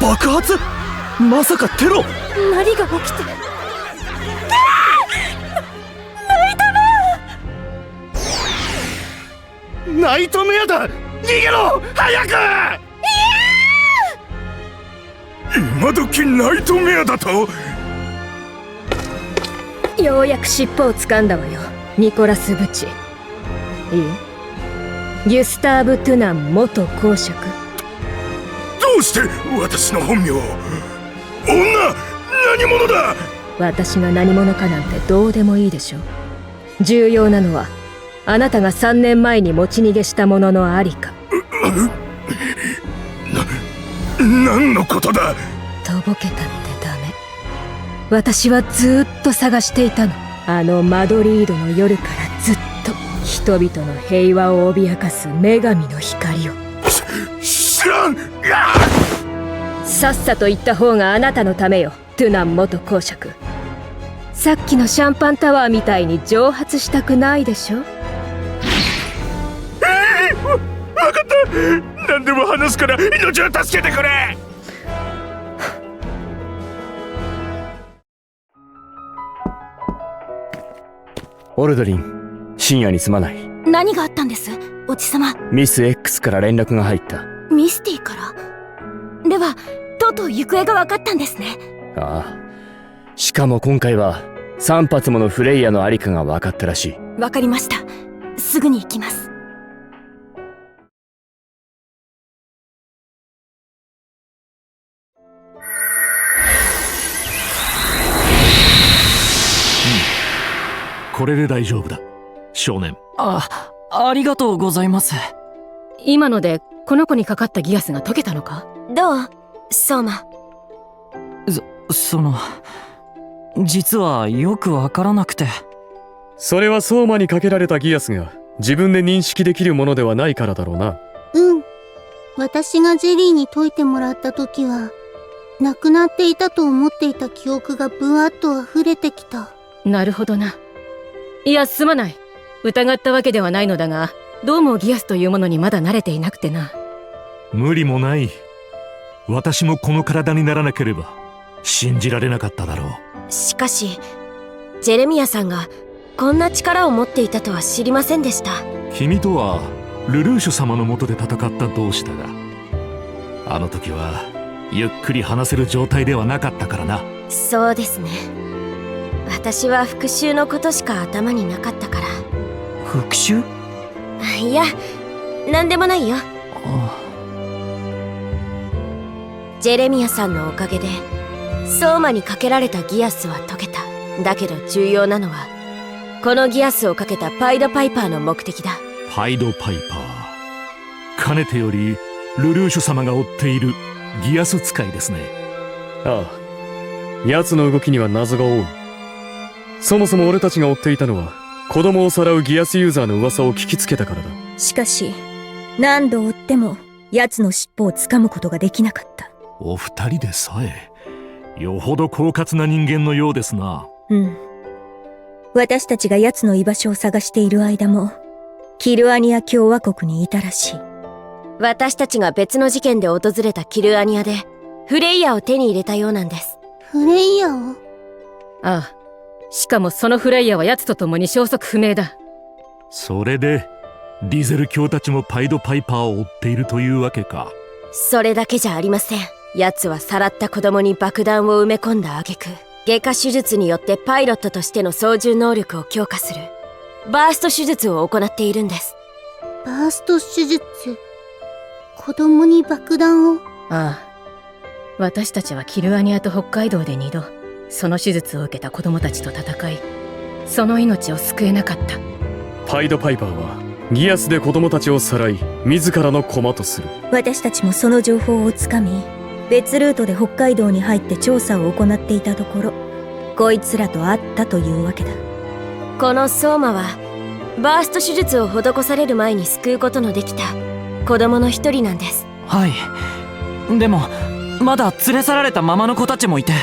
爆発？まさかテロ？何が起きて。ナイトメアだ！逃げろ！早く！今時ナイトメアだと？ようやく尻尾を掴んだわよ、ニコラス・ブチ。いえ、ギュスターブ・トゥナン元公爵。どうして私の本名を？女！何者だ！私が何者かなんてどうでもいいでしょ。重要なのはあなたが3年前に持ち逃げしたもののありか。何のことだ？とぼけたってダメ。私はずっと探していたの。あのマドリードの夜からずっと人々の平和を脅かす女神の光を。知らん！さっさと言った方があなたのためよ、トゥナン元公爵。さっきのシャンパンタワーみたいに蒸発したくないでしょ。わかった。何でも話すから命を助けてくれ。オルドリン、深夜にすまない。何があったんです、おちさま。ミス X から連絡が入った。ミスティから？ではとうとう行方が分かったんですね。ああ、しかも今回は3発ものフレイヤのありかが分かったらしい。分かりました。すぐに行きます。これで大丈夫だ、少年。ありがとうございます。今のでこの子にかかったギアスが解けたのか？どう、ソーマ。実はよくわからなくて。それは相馬にかけられたギアスが自分で認識できるものではないからだろうな。うん。私がジェリーに解いてもらった時は、亡くなっていたと思っていた記憶がブワッと溢れてきた。なるほどな。いや、すまない。疑ったわけではないのだが、どうもギアスというものにまだ慣れていなくてな。無理もない。私もこの体にならなければ信じられなかっただろう。しかしジェレミアさんがこんな力を持っていたとは知りませんでした。君とはルルーシュ様の下で戦った同志だが、あの時はゆっくり話せる状態ではなかったからな。そうですね。私は復讐のことしか頭になかったから。復讐？いや、なんでもないよ。ジェレミアさんのおかげで相馬にかけられたギアスは解けた。だけど重要なのはこのギアスをかけたパイドパイパーの目的だ。パイドパイパー、かねてよりルルーシュ様が追っているギアス使いですね。ああ、奴の動きには謎が多い。そもそも俺たちが追っていたのは子供をさらうギアスユーザーの噂を聞きつけたからだ。しかし何度追っても奴の尻尾をつかむことができなかった。お二人でさえよほど狡猾な人間のようですな。うん。私たちが奴の居場所を探している間もキルアニア共和国にいたらしい。私たちが別の事件で訪れたキルアニアでフレイヤを手に入れたようなんです。フレイヤを？ああ、しかもそのフレイヤは奴と共に消息不明だ。それでディゼル卿たちもパイドパイパーを追っているというわけか。それだけじゃありません。奴はさらった子供に爆弾を埋め込んだ挙句、外科手術によってパイロットとしての操縦能力を強化するバースト手術を行っているんです。バースト手術？子供に爆弾を？ああ、私たちはキルアニアと北海道で2度その手術を受けた子供たちと戦い、その命を救えなかった。パイドパイパーはギアスで子供たちをさらい自らの駒とする。私たちもその情報をつかみ、別ルートで北海道に入って調査を行っていたところ、こいつらと会ったというわけだ。この相馬はバースト手術を施される前に救うことのできた子供の一人なんです。はい。でもまだ連れ去られたままの子たちもいて。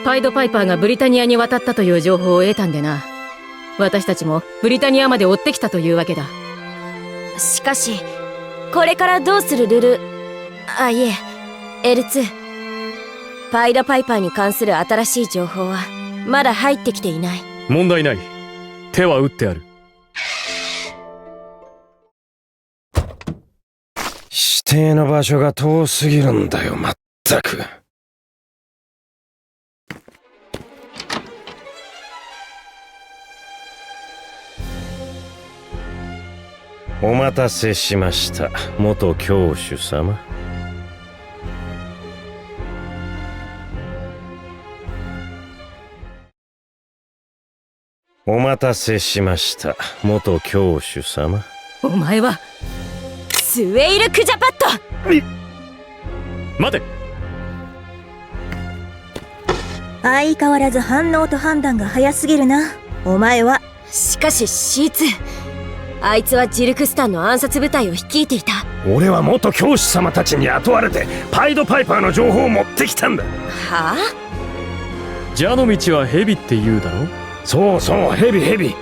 パイドパイパーがブリタニアに渡ったという情報を得たんでな。私たちもブリタニアまで追ってきたというわけだ。しかしこれからどうするいえ L2。 パイドパイパーに関する新しい情報はまだ入ってきていない。問題ない。手は打ってある。指定の場所が遠すぎるんだよ、まったく。お待たせしました、元教主様。お待たせしました、元教主様。お前はスウェイル・クジャパット。待て。相変わらず反応と判断が早すぎるな、お前は。しかし C2、 あいつはジルクスタンの暗殺部隊を率いていた。俺は元教主様たちに雇われてパイドパイパーの情報を持ってきたんだ。はあ？蛇の道は蛇って言うだろ。そうそう、ヘビ。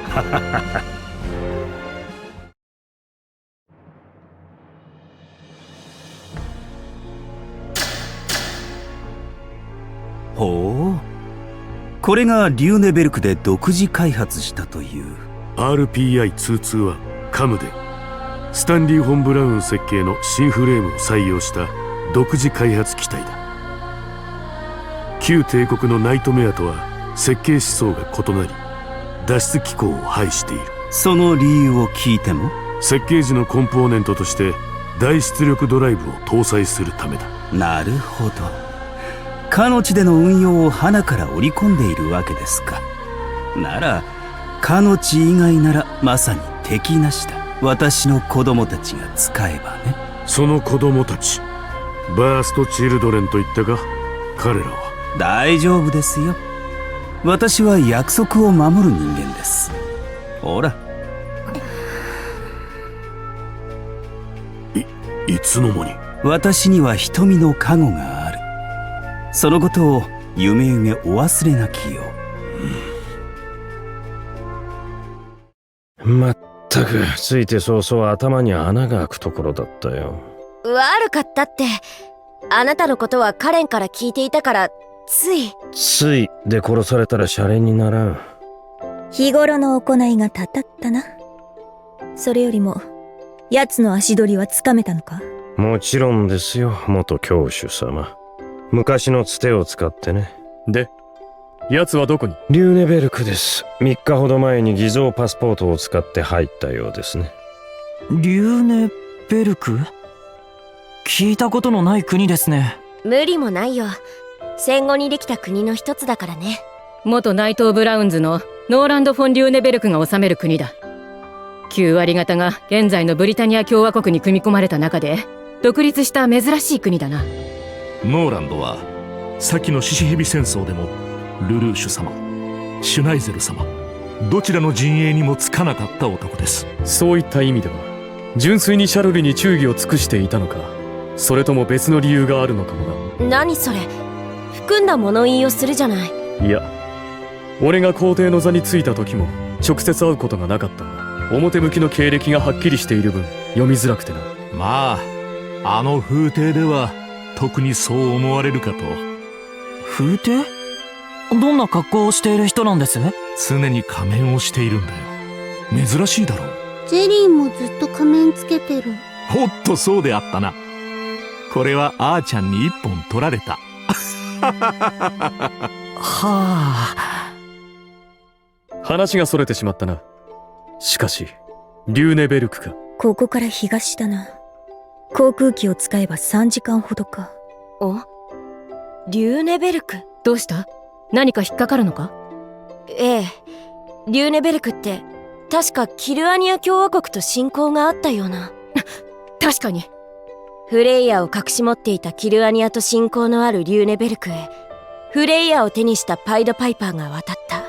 ほう、これがリューネベルクで独自開発したという。 RPI-22 はカムでスタンリー・フォン・ブラウン設計の新フレームを採用した独自開発機体だ。旧帝国のナイトメアとは設計思想が異なり、脱出機構を排している。その理由を聞いても？設計時のコンポーネントとして大出力ドライブを搭載するためだ。なるほど、かの地での運用を花から織り込んでいるわけですか。ならかの地以外ならまさに敵なしだ。私の子供たちが使えばね。その子供たち、バースト・チルドレンと言ったか。彼らは大丈夫ですよ。私は約束を守る人間です。ほら。いつの間に。私には瞳の加護がある。そのことを夢お忘れなきよう。まったく、ついて早々頭に穴が開くところだったよ。悪かったって。あなたのことはカレンから聞いていたからついで殺されたらシャレにならん。日頃の行いがたたったな。それよりも奴の足取りはつかめたのか？もちろんですよ、元教主様。昔のつてを使ってね。で、奴はどこに？リューネベルクです。3日ほど前に偽造パスポートを使って入ったようですね。リューネベルク？聞いたことのない国ですね。無理もないよ。戦後にできた国の一つだからね。元ナイト・ブラウンズのノーランド・フォン・リューネベルクが治める国だ。9割方が現在のブリタニア共和国に組み込まれた中で独立した珍しい国だな。ノーランドは先の獅子蛇戦争でもルルーシュ様、シュナイゼル様、どちらの陣営にもつかなかった男です。そういった意味では純粋にシャルルに忠義を尽くしていたのか、それとも別の理由があるのかもな。何それ、含んだ物言いをするじゃない。いや、俺が皇帝の座に就いた時も直接会うことがなかったんだ。表向きの経歴がはっきりしている分読みづらくてな。まあ、あの風体では特にそう思われるかと。風体？どんな格好をしている人なんです？常に仮面をしているんだよ。珍しいだろう。ジェリーもずっと仮面つけてる。ほっとそうであったな。これはあーちゃんに一本取られた。はあ。話がそれてしまったな。しかしリューネベルクか。ここから東だな。航空機を使えば3時間ほどか。お？リューネベルク？どうした？何か引っかかるのか？ええ、リューネベルクって確かキルアニア共和国と親交があったような。確かに。フレイヤを隠し持っていたキルアニアと親交のあるリューネベルクへフレイヤを手にしたパイドパイパーが渡った。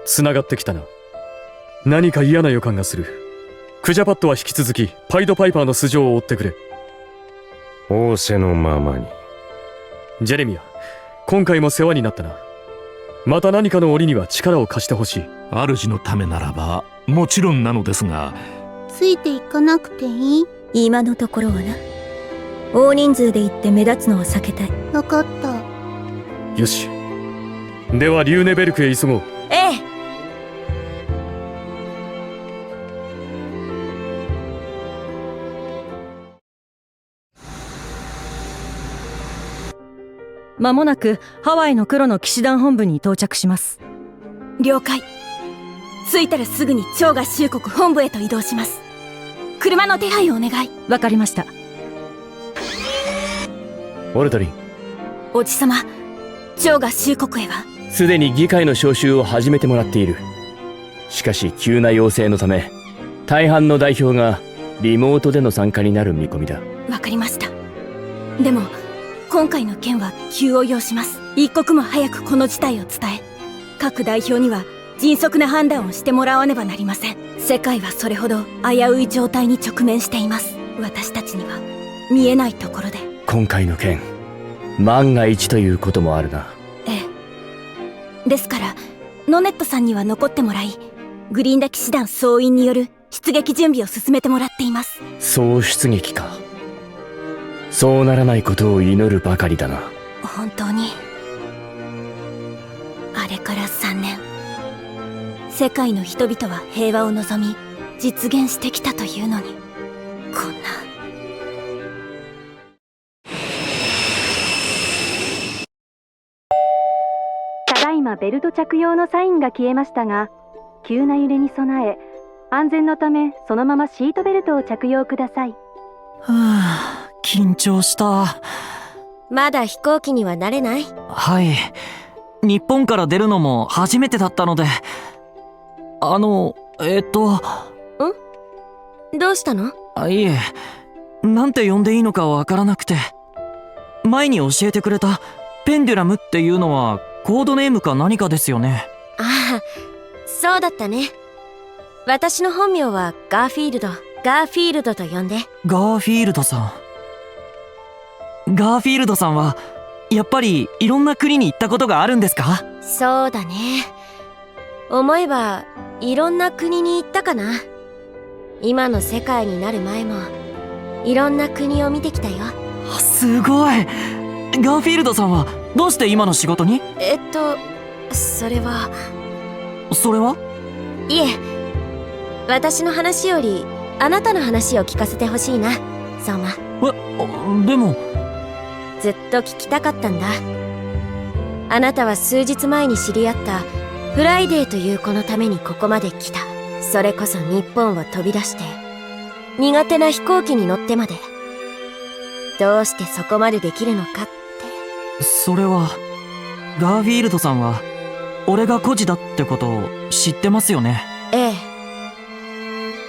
繋がってきたな。何か嫌な予感がする。クジャパッドは引き続きパイドパイパーの素性を追ってくれ。仰せのままに。ジェレミア、今回も世話になったな。また何かの折には力を貸してほしい。主のためならばもちろんなのですが。ついていかなくていい？今のところはな。大人数で行って目立つのは避けたい。わかった。よし。ではリューネベルクへ急ごう。ええ。間もなくハワイの黒の騎士団本部に到着します。了解。着いたらすぐに趙河州国本部へと移動します。車の手配をお願い。わかりました。オルタリン、おじさま、趙河州国へはすでに議会の招集を始めてもらっている。しかし急な要請のため大半の代表がリモートでの参加になる見込みだ。わかりました。でも今回の件は急を要します。一刻も早くこの事態を伝え、各代表には迅速な判断をしてもらわねばなりません。世界はそれほど危うい状態に直面しています。私たちには見えないところで。今回の件、万が一ということもあるな。ええ。ですからノネットさんには残ってもらい、グリンダ騎士団総員による出撃準備を進めてもらっています。総出撃か。そうならないことを祈るばかりだな。本当に。あれから3年、世界の人々は平和を望み実現してきたというのに、こんな。ただいまベルト着用のサインが消えましたが、急な揺れに備え安全のためそのままシートベルトを着用ください。はあ、緊張した。まだ飛行機には慣れない？はい。日本から出るのも初めてだったので。どうしたの？いえ、なんて呼んでいいのかわからなくて。前に教えてくれたペンデュラムっていうのはコードネームか何かですよね。ああ、そうだったね。私の本名はガーフィールド。ガーフィールドと呼んで。ガーフィールドさん。ガーフィールドさんはやっぱりいろんな国に行ったことがあるんですか？そうだね。思えばいろんな国に行ったかな。今の世界になる前もいろんな国を見てきたよ。すごい。ガーフィールドさんはどうして今の仕事に？それは。それは？いえ、私の話よりあなたの話を聞かせてほしいな、相馬。でも。ずっと聞きたかったんだ。あなたは数日前に知り合ったフライデーという子のためにここまで来た。それこそ日本を飛び出して苦手な飛行機に乗ってまで、どうしてそこまでできるのかって。それはガーフィールドさんは俺が孤児だってことを知ってますよね？ええ。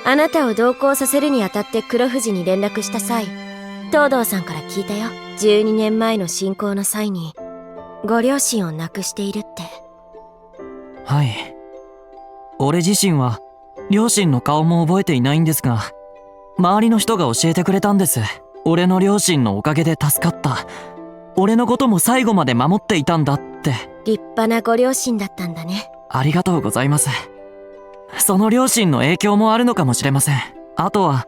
あなたを同行させるにあたって黒富士に連絡した際、東堂さんから聞いたよ。12年前の侵攻の際にご両親を亡くしているって。はい。俺自身は両親の顔も覚えていないんですが、周りの人が教えてくれたんです。俺の両親のおかげで助かった。俺のことも最後まで守っていたんだって。立派なご両親だったんだね。ありがとうございます。その両親の影響もあるのかもしれません。あとは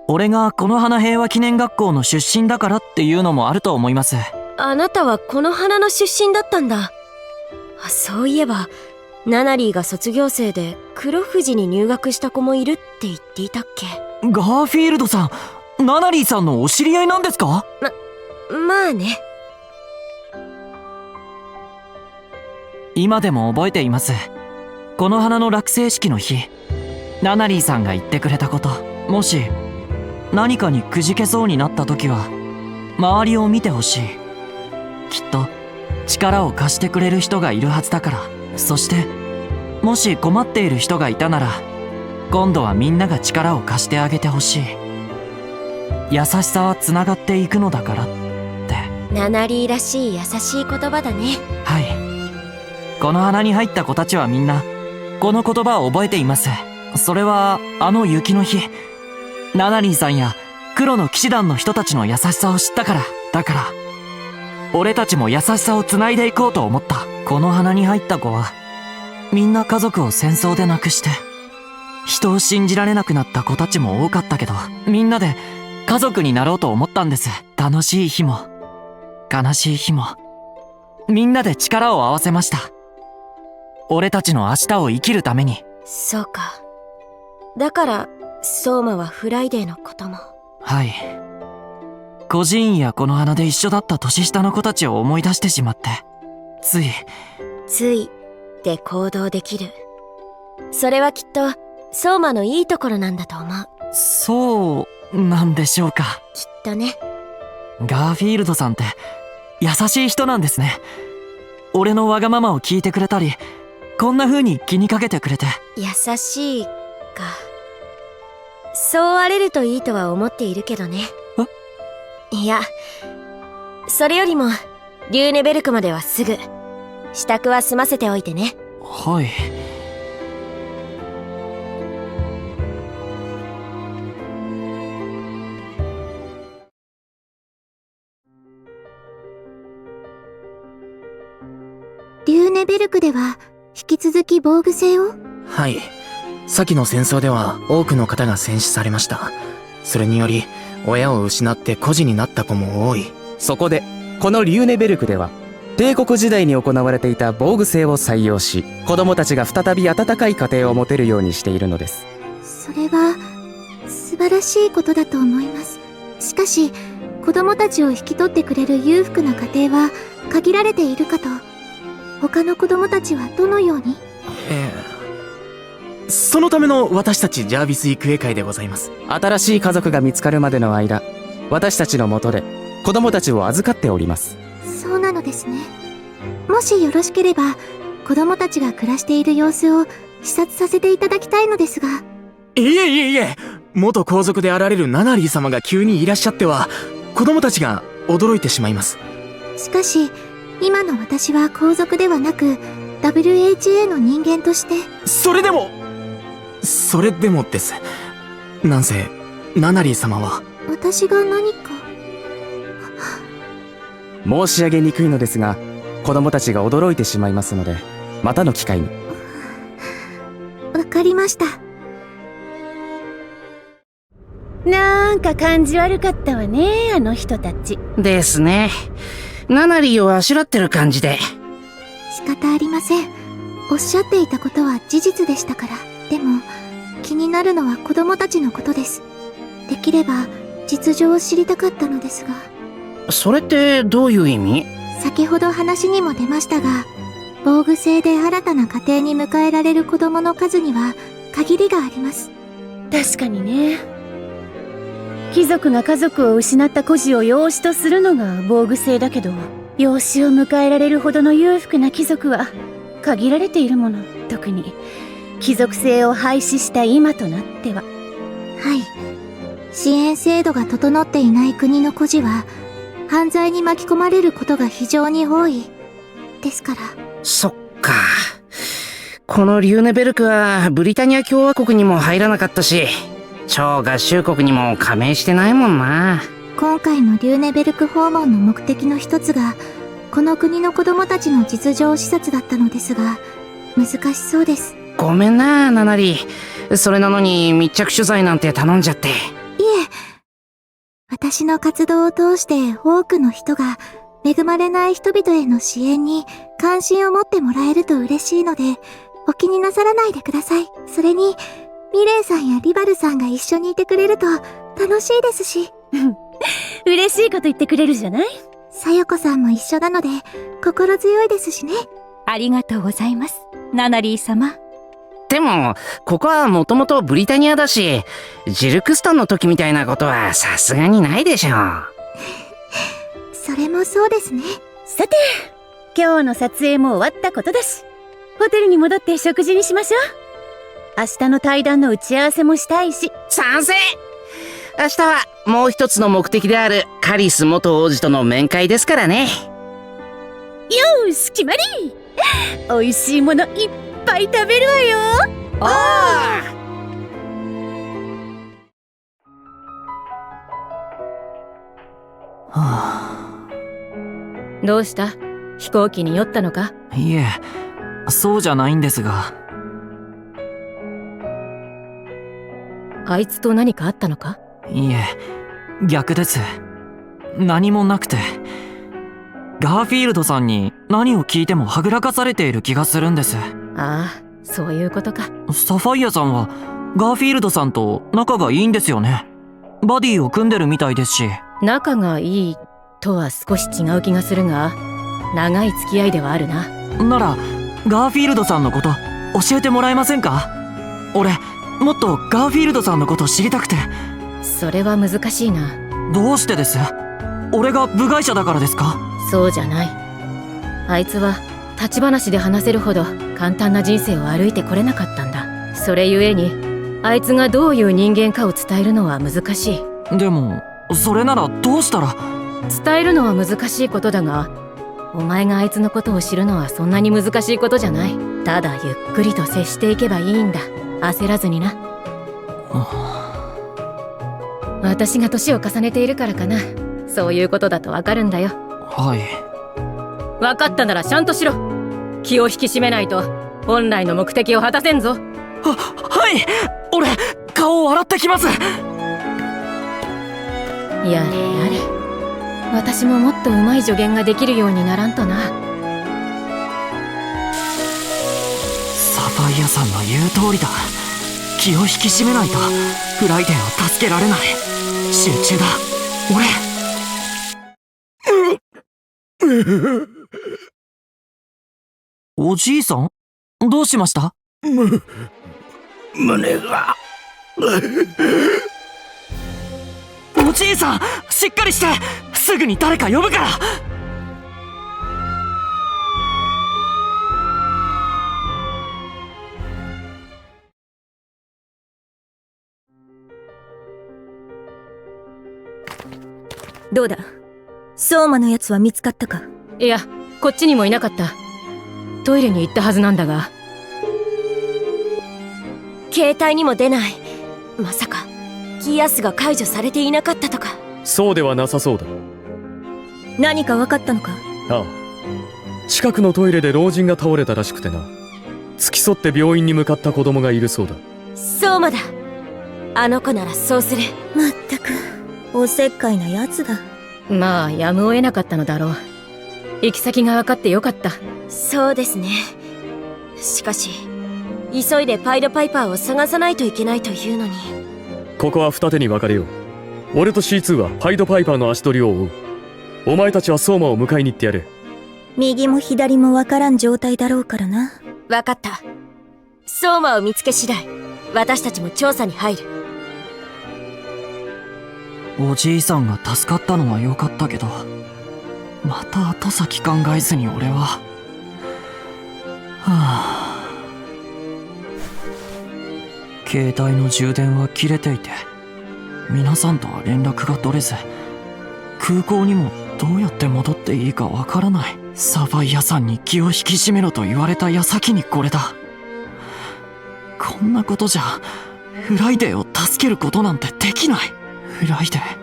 俺がこの花平和記念学校の出身だからっていうのもあると思います。あなたはこの花の出身だったんだ。そういえばナナリーが卒業生で黒富士に入学した子もいるって言っていたっけ？ガーフィールドさん、ナナリーさんのお知り合いなんですか？まあね。今でも覚えています。この花の落成式の日、ナナリーさんが言ってくれたこと。もし何かにくじけそうになった時は周りを見てほしい。きっと力を貸してくれる人がいるはずだから。そしてもし困っている人がいたなら、今度はみんなが力を貸してあげてほしい。優しさはつながっていくのだからって。ナナリーらしい優しい言葉だね。はい。この花に入った子たちはみんなこの言葉を覚えています。それはあの雪の日、ナナリーさんや黒の騎士団の人たちの優しさを知ったから。だから俺たちも優しさをつないでいこうと思った。この花に入った子はみんな家族を戦争で亡くして、人を信じられなくなった子たちも多かったけど、みんなで家族になろうと思ったんです。楽しい日も悲しい日もみんなで力を合わせました。俺たちの明日を生きるために。そうか。だから相馬はフライデーのことも。はい。孤児院やこの花で一緒だった年下の子たちを思い出してしまって、ついで行動できる。それはきっと相馬のいいところなんだと思う。そうなんでしょうか。きっとね。ガーフィールドさんって優しい人なんですね。俺のわがままを聞いてくれたり、こんな風に気にかけてくれて。優しいか。そうあれるといいとは思っているけどね。いや、それよりもリューネベルクまではすぐ。支度は済ませておいてね。はい。リューネベルクでは引き続き防具製を？はい。先の戦争では多くの方が戦死されました。それにより親を失って孤児になった子も多い。そこでこのリューネベルクでは帝国時代に行われていた防具制を採用し、子供たちが再び温かい家庭を持てるようにしているのです。それは素晴らしいことだと思います。しかし子供たちを引き取ってくれる裕福な家庭は限られているかと。他の子供たちはどのように？そのための私たちジャービス育英会でございます。新しい家族が見つかるまでの間、私たちの下で子供たちを預かっております。そうなのですね。もしよろしければ子供たちが暮らしている様子を視察させていただきたいのですが。いえ、元皇族であられるナナリー様が急にいらっしゃっては子供たちが驚いてしまいます。しかし今の私は皇族ではなく WHA の人間として。それでもです。なんせナナリー様は。私が何か？申し上げにくいのですが、子供たちが驚いてしまいますので、またの機会に。わかりました。なんか感じ悪かったわね、あの人たち。ですね。ナナリーをあしらってる感じで。仕方ありません。おっしゃっていたことは事実でしたから。でも気になるのは子供たちのことです。できれば実情を知りたかったのですが。それってどういう意味？先ほど話にも出ましたが、防具制で新たな家庭に迎えられる子供の数には限りがあります。確かにね。貴族が家族を失った孤児を養子とするのが防具制だけど、養子を迎えられるほどの裕福な貴族は限られているもの。特に貴族制を廃止した今となっては。はい。支援制度が整っていない国の孤児は犯罪に巻き込まれることが非常に多いですから。そっか。このリューネベルクはブリタニア共和国にも入らなかったし、超合衆国にも加盟してないもんな。今回のリューネベルク訪問の目的の一つがこの国の子供たちの実情視察だったのですが、難しそうです。ごめんな、ナナリー。それなのに密着取材なんて頼んじゃって。いえ、私の活動を通して多くの人が恵まれない人々への支援に関心を持ってもらえると嬉しいので、お気になさらないでください。それにミレイさんやリバルさんが一緒にいてくれると楽しいですし。嬉しいこと言ってくれるじゃない。さよこさんも一緒なので心強いですしね。ありがとうございます、ナナリー様。でもここはもともとブリタニアだし、ジルクスタンの時みたいなことはさすがにないでしょう。それもそうですね。さて、今日の撮影も終わったことだし、ホテルに戻って食事にしましょう。明日の対談の打ち合わせもしたいし。賛成。明日はもう一つの目的であるカリス元王子との面会ですからね。よーし、決まり。美味しいものいっぱい食べるわよ。どうした？飛行機に酔ったのか？いえ、そうじゃないんですが。あいつと何かあったのか？いえ、逆です。何もなくて。ガーフィールドさんに何を聞いてもはぐらかされている気がするんです。ああ、そういうことか。サファイアさんはガーフィールドさんと仲がいいんですよね。バディを組んでるみたいですし。仲がいいとは少し違う気がするが、長い付き合いではあるな。ならガーフィールドさんのこと教えてもらえませんか？俺もっとガーフィールドさんのこと知りたくて。それは難しいな。どうしてです？俺が部外者だからですか？そうじゃない。あいつは立ち話で話せるほど簡単な人生を歩いてこれなかったんだ。それゆえにあいつがどういう人間かを伝えるのは難しい。でもそれならどうしたら。伝えるのは難しいことだが、お前があいつのことを知るのはそんなに難しいことじゃない。ただゆっくりと接していけばいいんだ。焦らずにな。私が年を重ねているからかな。そういうことだとわかるんだよ。はい。わかったならちゃんとしろ。気を引き締めないと本来の目的を果たせんぞ。はい。俺顔を洗ってきます。やれやれ。私ももっとうまい助言ができるようにならんとな。サファイアさんの言う通りだ。気を引き締めないとフライデンを助けられない。集中だ俺。おじいさんどうしました？胸がおじいさんしっかりして。すぐに誰か呼ぶから。どうだ、相馬のやつは見つかったか？いや、こっちにもいなかった。トイレに行ったはずなんだが。携帯にも出ない。まさかギアスが解除されていなかったとか。そうではなさそうだ。何か分かったのか？ああ、近くのトイレで老人が倒れたらしくてな。付き添って病院に向かった子供がいるそうだ。相馬だ。あの子ならそうする。まったくおせっかいなやつだ。まあやむを得なかったのだろう。行き先が分かってよかった。そうですね。しかし急いでパイドパイパーを探さないといけないというのに。ここは二手に分かれよう。俺と C2 はパイドパイパーの足取りを追う。お前たちは相馬を迎えに行ってやれ。右も左も分からん状態だろうからな。分かった。相馬を見つけ次第私たちも調査に入る。おじいさんが助かったのは良かったけど、また後先考えずに俺は。携帯の充電は切れていて、皆さんとは連絡が取れず、空港にもどうやって戻っていいかわからない。サファイアさんに気を引き締めろと言われた矢先にこれだ。こんなことじゃフライデーを助けることなんてできない。フライデー。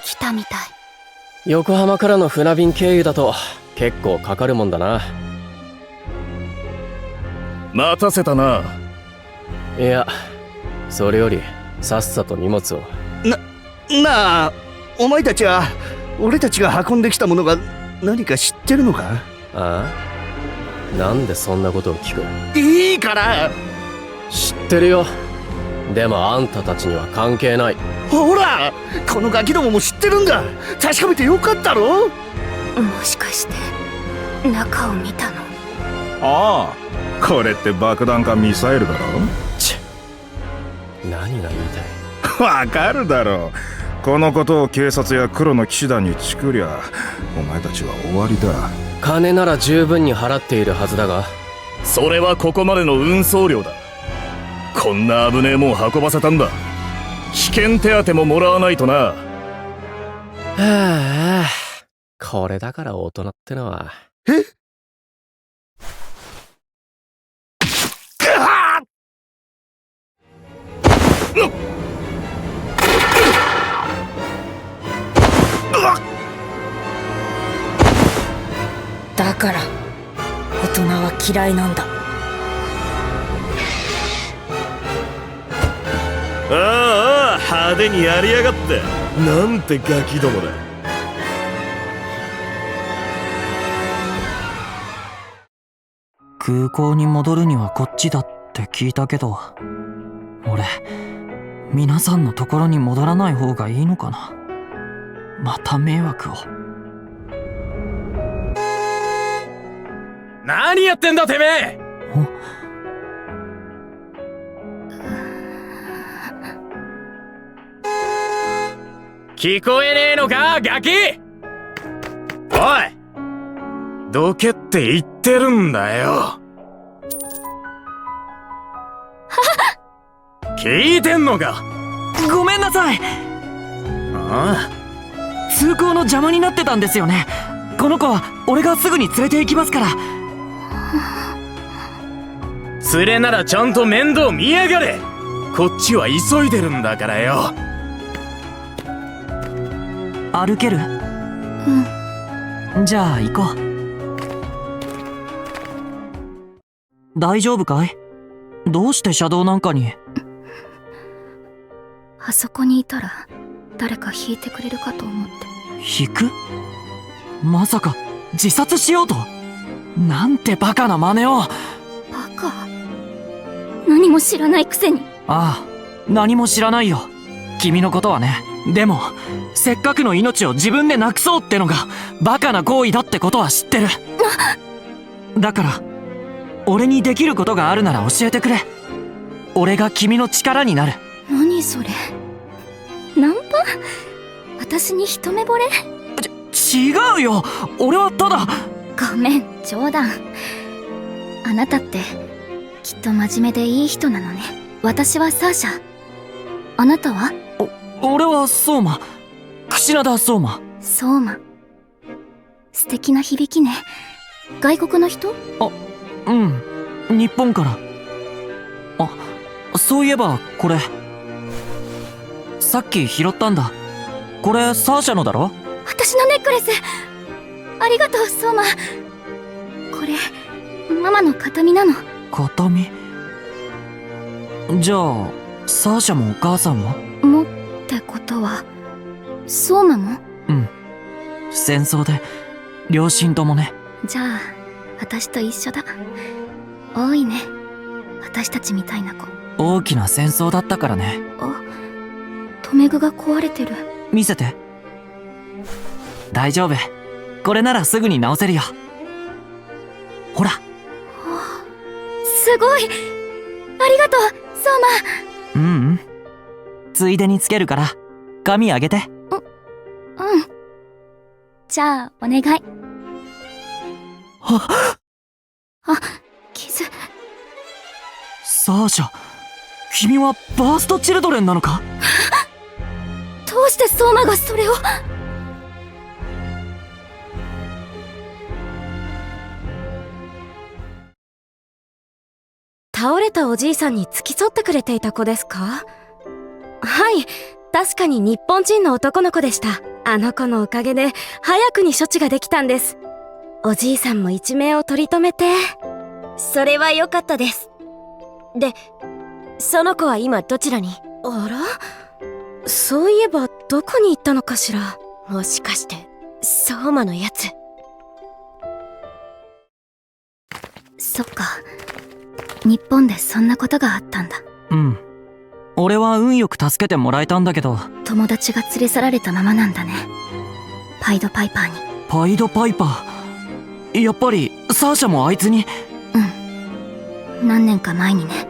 来たみたい。横浜からの船便経由だと結構かかるもんだな。待たせたな。いや、それよりさっさと荷物を。なあ、お前たちは俺たちが運んできたものが何か知ってるのか？ああ？なんでそんなことを聞く？いいから。知ってるよ。でもあんたたちには関係ない。ほら、このガキどもも知ってるんだ。確かめてよかったろ？もしかして中を見たの？ああ、これって爆弾かミサイルだろ。何が言いたい？わかるだろう。このことを警察や黒の騎士団にチクりゃお前たちは終わりだ。金なら十分に払っているはずだが。それはここまでの運送料だ。こんな危ねえもん運ばせたんだ。危険手当ももらわないとな。はあ、これだから大人ってのは。え？だから大人は嫌いなんだ。ああ、派手にやりやがって。なんてガキどもだ。空港に戻るにはこっちだって聞いたけど、俺皆さんのところに戻らない方がいいのかな。また迷惑を。何やってんだてめえ。聞こえねえのかガキ。おい、どけって言ってるんだよ。聞いてんのか。ごめんなさい。ああ、通行の邪魔になってたんですよね。この子は俺がすぐに連れて行きますから。連れならちゃんと面倒見やがれ。こっちは急いでるんだからよ。歩ける？じゃあ行こう。大丈夫かい？どうして車道なんかに？あそこにいたら誰か引いてくれるかと思って。引く？まさか自殺しようと？なんてバカな真似を。バカ？何も知らないくせに。ああ、何も知らないよ、君のことはね。でもせっかくの命を自分でなくそうってのがバカな行為だってことは知ってる。だから俺にできることがあるなら教えてくれ。俺が君の力になる。何それ、ナンパ？私に一目惚れ？違うよ、俺はただ。ごめん、冗談。あなたってきっと真面目でいい人なのね。私はサーシャ。あなたは？俺は相馬、櫛名田相馬。相馬、素敵な響きね。外国の人？うん、日本から。あ、そういえばこれさっき拾ったんだ。これサーシャのだろ？私のネックレス。ありがとう、相馬。これママの形見なの。形見？じゃあサーシャもお母さんも？もってことは相馬も？うん、戦争で両親ともね。じゃあ私と一緒だ。多いね、私たちみたいな子。大きな戦争だったからね。留め具が壊れてる。見せて。大丈夫、これならすぐに直せるよ。ほら。すごい、ありがとう相馬。うん、ついでにつけるから髪あげて。うん、じゃあお願い。傷。サーシャ、君はバーストチルドレンなのか？どうして相馬がそれを？倒れたおじいさんに付き添ってくれていた子ですか？はい、確かに日本人の男の子でした。あの子のおかげで早くに処置ができたんです。おじいさんも一命を取り留めて。それは良かったです。で、その子は今どちらに？あら？そういえばどこに行ったのかしら。もしかして相馬のやつ？そっか、日本でそんなことがあったんだ。うん、俺は運よく助けてもらえたんだけど。友達が連れ去られたままなんだね、パイドパイパーに。パイドパイパー？やっぱりサーシャもあいつに？うん、何年か前にね。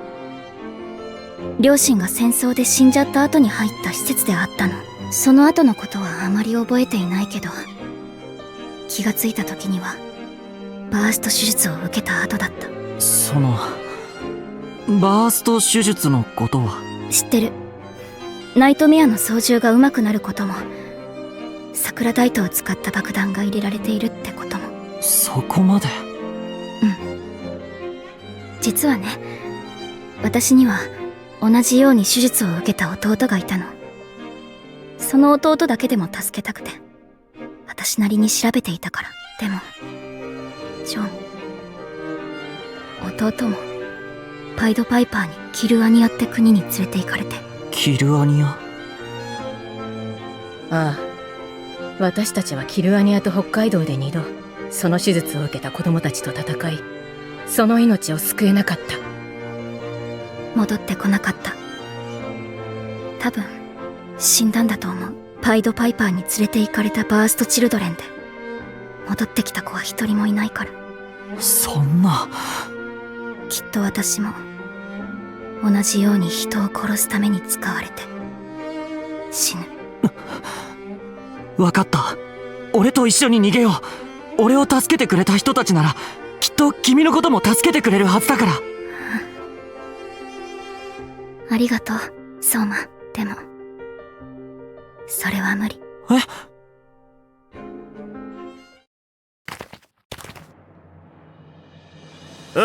両親が戦争で死んじゃった後に入った施設であったの。その後のことはあまり覚えていないけど、気がついた時にはバースト手術を受けた後だった。そのバースト手術のことは？知ってる。ナイトメアの操縦が上手くなることも、桜大刀を使った爆弾が入れられているってことも。そこまで？うん、実はね、私には同じように手術を受けた弟がいたの。その弟だけでも助けたくて私なりに調べていたから。でもジョン、弟もパイドパイパーにキルアニアって国に連れて行かれて。キルアニア。ああ、私たちはキルアニアと北海道で2度その手術を受けた子供たちと戦い、その命を救えなかった。戻ってこなかった。多分死んだんだと思う。パイドパイパーに連れて行かれたバーストチルドレンで戻ってきた子は一人もいないから。そんな。きっと私も同じように人を殺すために使われて死ぬ。わかった。俺と一緒に逃げよう。俺を助けてくれた人たちならきっと君のことも助けてくれるはずだから。ありがとう、相馬。でもそれは無理。おい、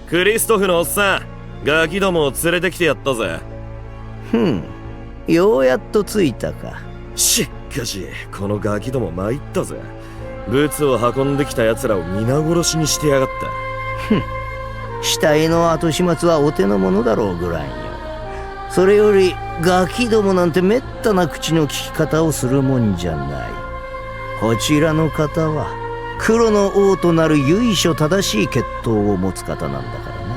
クリストフのおっさん、ガキどもを連れてきてやったぜ。ようやっと着いたか。しかしこのガキども参ったぜ。ブツを運んできた奴らを皆殺しにしてやがった。死体の後始末はお手の物だろうぐらいよ。それよりガキどもなんてめったな口の利き方をするもんじゃない。こちらの方は黒の王となる由緒正しい血統を持つ方なんだからな。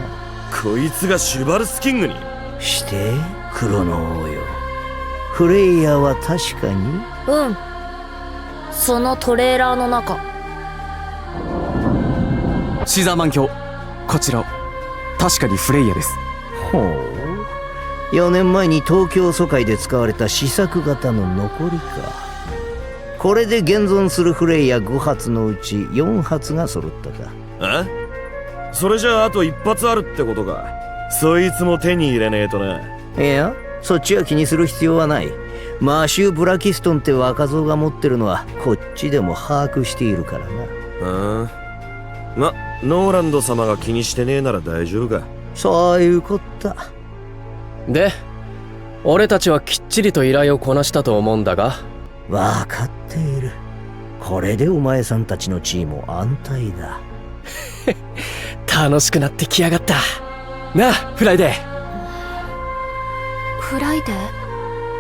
こいつがシュバルスキングにして黒の王よ。フレイヤは確かに。そのトレーラーの中。シザーマン卿、こちらを。確かにフレイヤです。ほう、4年前に東京疎開で使われた試作型の残りか。これで現存するフレイヤ5発のうち4発が揃ったか。それじゃああと1発あるってことか。そいつも手に入れねえとな。いや、そっちは気にする必要はない。マシュー・ブラキストンって若造が持ってるのはこっちでも把握しているからな。ノーランド様が気にしてねえなら大丈夫か。そういうこった。で、俺たちはきっちりと依頼をこなしたと思うんだが。わかっている。これでお前さんたちの地位も安泰だ。楽しくなってきやがった。なあ、フライデー。フライデ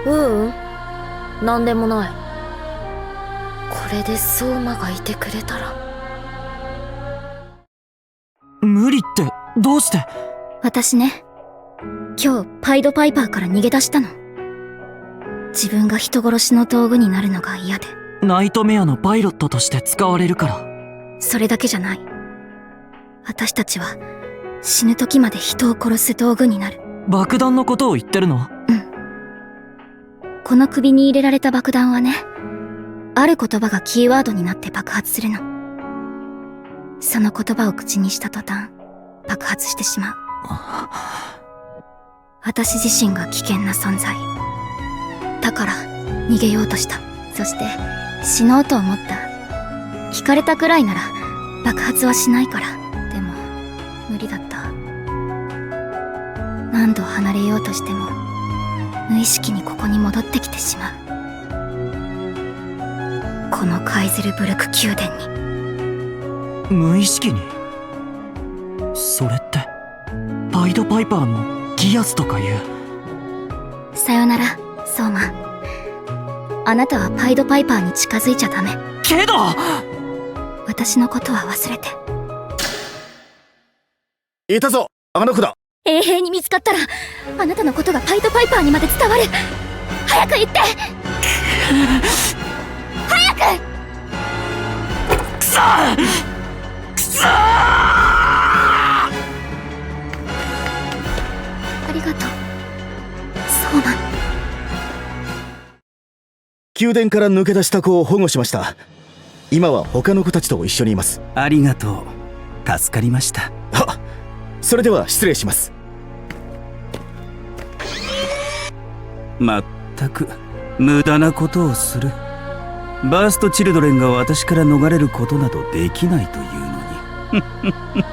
ー？なんでもない。これで相馬がいてくれたら。無理ってどうして？私ね、今日パイドパイパーから逃げ出したの。自分が人殺しの道具になるのが嫌で。ナイトメアのパイロットとして使われるから。それだけじゃない。私たちは死ぬ時まで人を殺す道具になる。爆弾のことを言ってるの？この首に入れられた爆弾はね、ある言葉がキーワードになって爆発するの。その言葉を口にした途端爆発してしまう。私自身が危険な存在だから逃げようとした。そして死のうと思った。聞かれたくらいなら爆発はしないから。でも無理だった。何度離れようとしても無意識にここに戻ってきてしまう。このカイゼルブルク宮殿に。無意識に？それってパイドパイパーのギアスとかいう。さよなら、相馬。あなたはパイドパイパーに近づいちゃダメ。けど私のことは忘れて。いたぞ、あの子だ。衛兵に見つかったらあなたのことがパイドパイパーにまで伝わる。早く行って早く。くそーくそー。ありがとう、相馬。宮殿から抜け出した子を保護しました。今は他の子たちと一緒にいます。ありがとう、助かりました。それでは失礼します。まったく無駄なことをする。バーストチルドレンが私から逃れることなどできないというのに。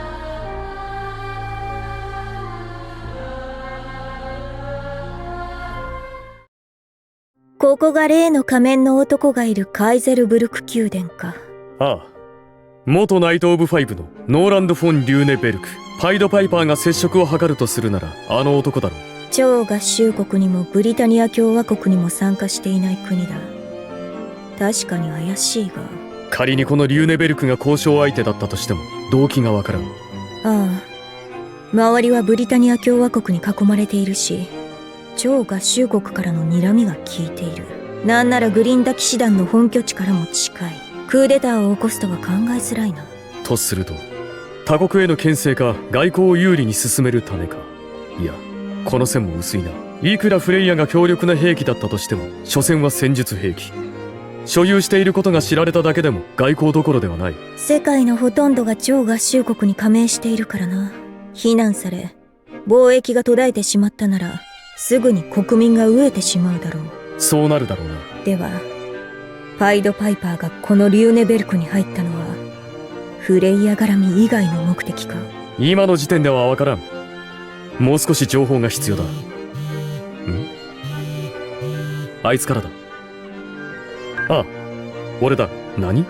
ここが例の仮面の男がいるカイゼルブルク宮殿か。ああ、元ナイト・オブ・ファイブのノーランド・フォン・リューネベルク、パイドパイパーが接触を図るとするならあの男だろう。超合衆国にもブリタニア共和国にも参加していない国だ。確かに怪しいが。仮にこのリューネベルクが交渉相手だったとしても動機がわからん。ああ、周りはブリタニア共和国に囲まれているし、超合衆国からの睨みが効いている。なんならグリンダ騎士団の本拠地からも近い。クーデターを起こすとは考えづらいな。とすると他国への牽制か外交を有利に進めるためか。いや、この線も薄いな。いくらフレイヤが強力な兵器だったとしても所詮は戦術兵器。所有していることが知られただけでも外交どころではない。世界のほとんどが超合衆国に加盟しているからな。非難され貿易が途絶えてしまったならすぐに国民が飢えてしまうだろう。そうなるだろうな。ではパイドパイパーがこのリューネベルクに入ったのはフレイヤ絡み以外の目的か。今の時点では分からん。もう少し情報が必要だ。あいつからだ。ああ、俺だ。何？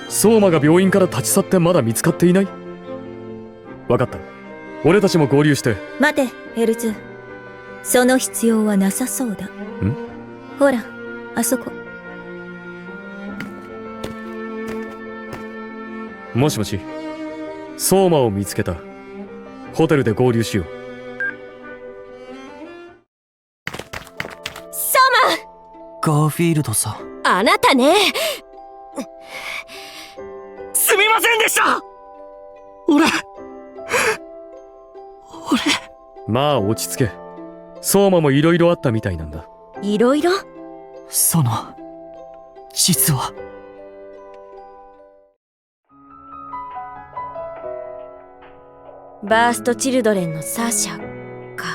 相馬が病院から立ち去ってまだ見つかっていない？分かった。俺たちも合流して。待て、ヘルズ。その必要はなさそうだ。ほら、あそこ。もしもし、相馬を見つけた。ホテルで合流しよう。相馬！ガーフィールドさん。あなたね。すみませんでした。まあ落ち着け。相馬もいろいろあったみたいなんだ。いろいろ？実は。バーストチルドレンのサーシャか。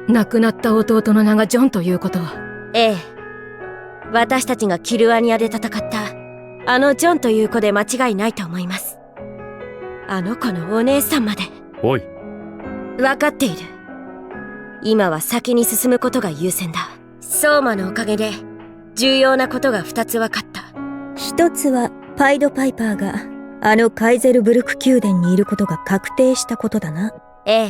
亡くなった弟の名がジョンということは。ええ。私たちがキルアニアで戦ったあのジョンという子で間違いないと思います。あの子のお姉さんまで。おい。分かっている。今は先に進むことが優先だ。相馬のおかげで重要なことが2つ分かった。一つはパイドパイパーがあのカイゼルブルク宮殿にいることが確定したことだな。ええ。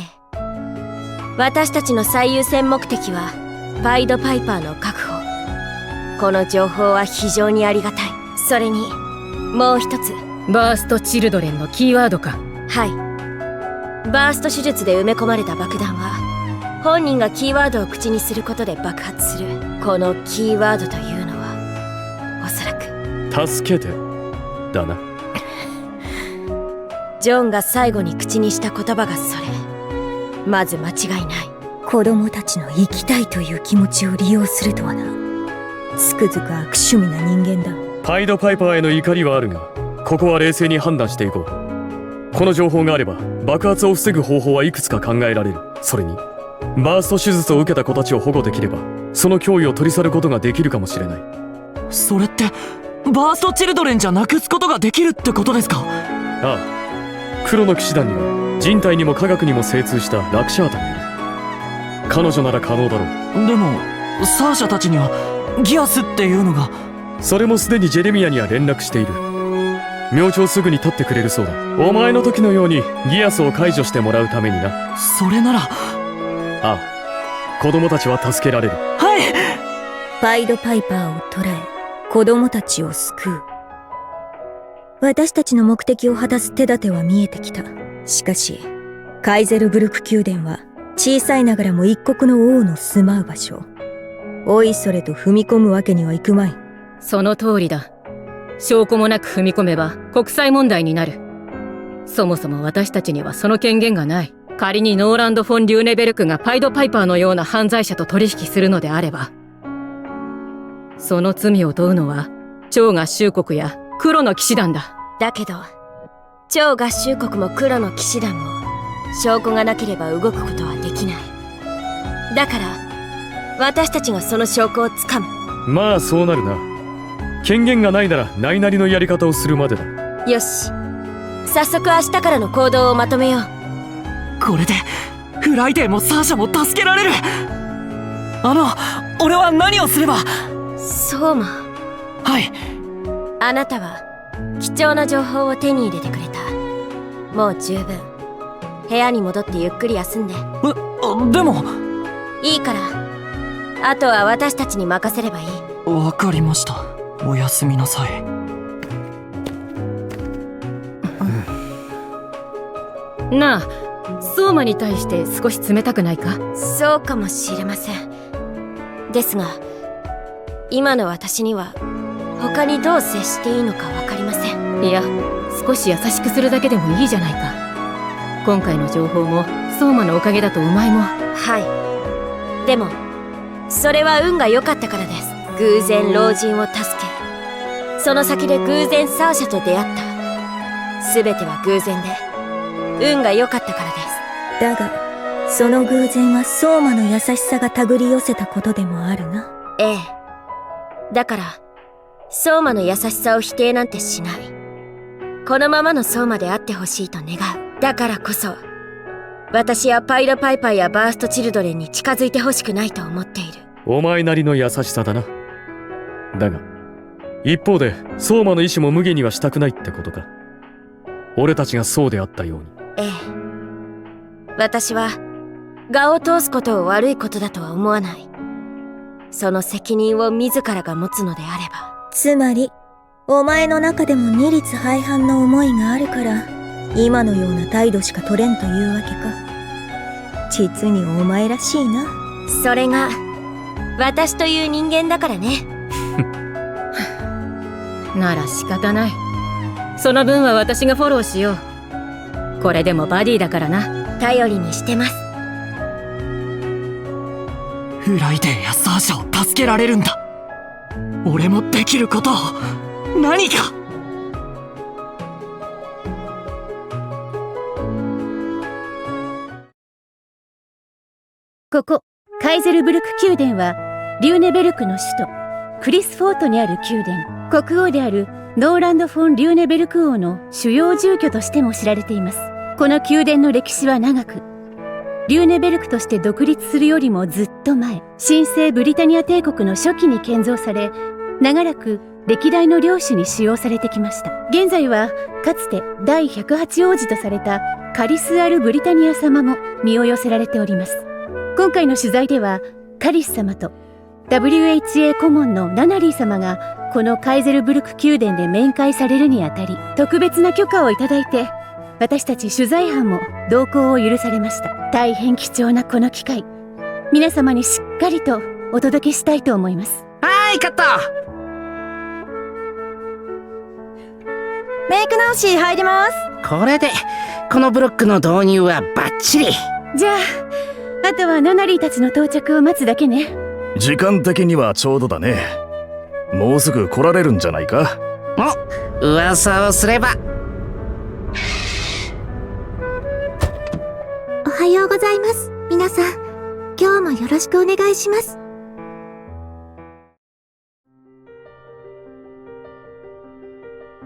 私たちの最優先目的はパイドパイパーの確保。この情報は非常にありがたい。それにもう一つ。バーストチルドレンのキーワードか。はい。バースト手術で埋め込まれた爆弾は本人がキーワードを口にすることで爆発する。このキーワードというのはおそらく助けてだな。ジョンが最後に口にした言葉がそれ。まず間違いない。子供たちの生きたいという気持ちを利用するとはな。つくづく悪趣味な人間だ。パイドパイパーへの怒りはあるが、ここは冷静に判断していこう。この情報があれば爆発を防ぐ方法はいくつか考えられる。それにバースト手術を受けた子たちを保護できればその脅威を取り去ることができるかもしれない。それってバーストチルドレンじゃなくすことができるってことですか？ああ、黒の騎士団には人体にも科学にも精通したラクシャータがいる。彼女なら可能だろう。でもサーシャたちにはギアスっていうのが。それもすでにジェレミアには連絡している。明朝すぐに立ってくれるそうだ。お前の時のようにギアスを解除してもらうためにな。それなら。ああ、子供たちは助けられる。はい。パイドパイパーを捕らえ子供たちを救う。私たちの目的を果たす手立ては見えてきた。しかしカイゼルブルク宮殿は小さいながらも一国の王の住まう場所。おいそれと踏み込むわけにはいくまい。その通りだ。証拠もなく踏み込めば国際問題になる。そもそも私たちにはその権限がない。仮にノーランド・フォン・リューネベルクがパイドパイパーのような犯罪者と取引するのであれば、その罪を問うのは超合衆国や黒の騎士団だ。だけど超合衆国も黒の騎士団も証拠がなければ動くことはできない。だから私たちがその証拠をつかむ。まあそうなるな。権限がないならないなりのやり方をするまでだ。よし、早速明日からの行動をまとめよう。これでフライデーもサーシャも助けられる。俺は何をすれば。相馬。はい。あなたは貴重な情報を手に入れてくれた。もう十分。部屋に戻ってゆっくり休んで。でもいいから、あとは私たちに任せればいい。わかりました。おやすみなさい。なあ、相馬に対して少し冷たくないか？そうかもしれません。ですが、今の私には他にどう接していいのか分かりません。いや、少し優しくするだけでもいいじゃないか。今回の情報も相馬のおかげだとお前も。はい。でもそれは運が良かったからです。偶然老人を助け、その先で偶然サーシャと出会った。全ては偶然で運が良かったからです。だがその偶然は相馬の優しさが手繰り寄せたことでもあるな。ええ。だから相馬の優しさを否定なんてしない。このままの相馬であってほしいと願う。だからこそ私はパイドパイパーやバーストチルドレンに近づいてほしくないと思っている。お前なりの優しさだな。だが一方で相馬の意志も無下にはしたくないってことか。俺たちがそうであったように。ええ。私は我を通すことを悪いことだとは思わない。その責任を自らが持つのであれば。つまりお前の中でも二律背反の思いがあるから今のような態度しか取れんというわけか。実にお前らしいな。それが私という人間だからね。なら仕方ない。その分は私がフォローしよう。これでもバディだからな。頼りにしてます。フライデーやサーシャを助けられるんだ。俺もできることを何か。ここカイゼルブルク宮殿はリューネベルクの首都クリスフォートにある宮殿。国王であるノーランド・フォン・リューネベルク王の主要住居としても知られています。この宮殿の歴史は長く、リューネベルクとして独立するよりもずっと前、神聖ブリタニア帝国の初期に建造され、長らく歴代の領主に使用されてきました。現在はかつて第108王子とされたカリス・アル・ブリタニア様も身を寄せられております。今回の取材ではカリス様と WHA 顧問のナナリー様がこのカイゼルブルク宮殿で面会されるにあたり、特別な許可をいただいて私たち取材班も同行を許されました。大変貴重なこの機会、皆様にしっかりとお届けしたいと思います。はい、カット。メイク直し入ります。これでこのブロックの導入はバッチリ。じゃああとはナナリーたちの到着を待つだけね。時間的にはちょうどだね。もうすぐ来られるんじゃないか。お、噂をすれば。おはようございます。皆さん、今日もよろしくお願いします。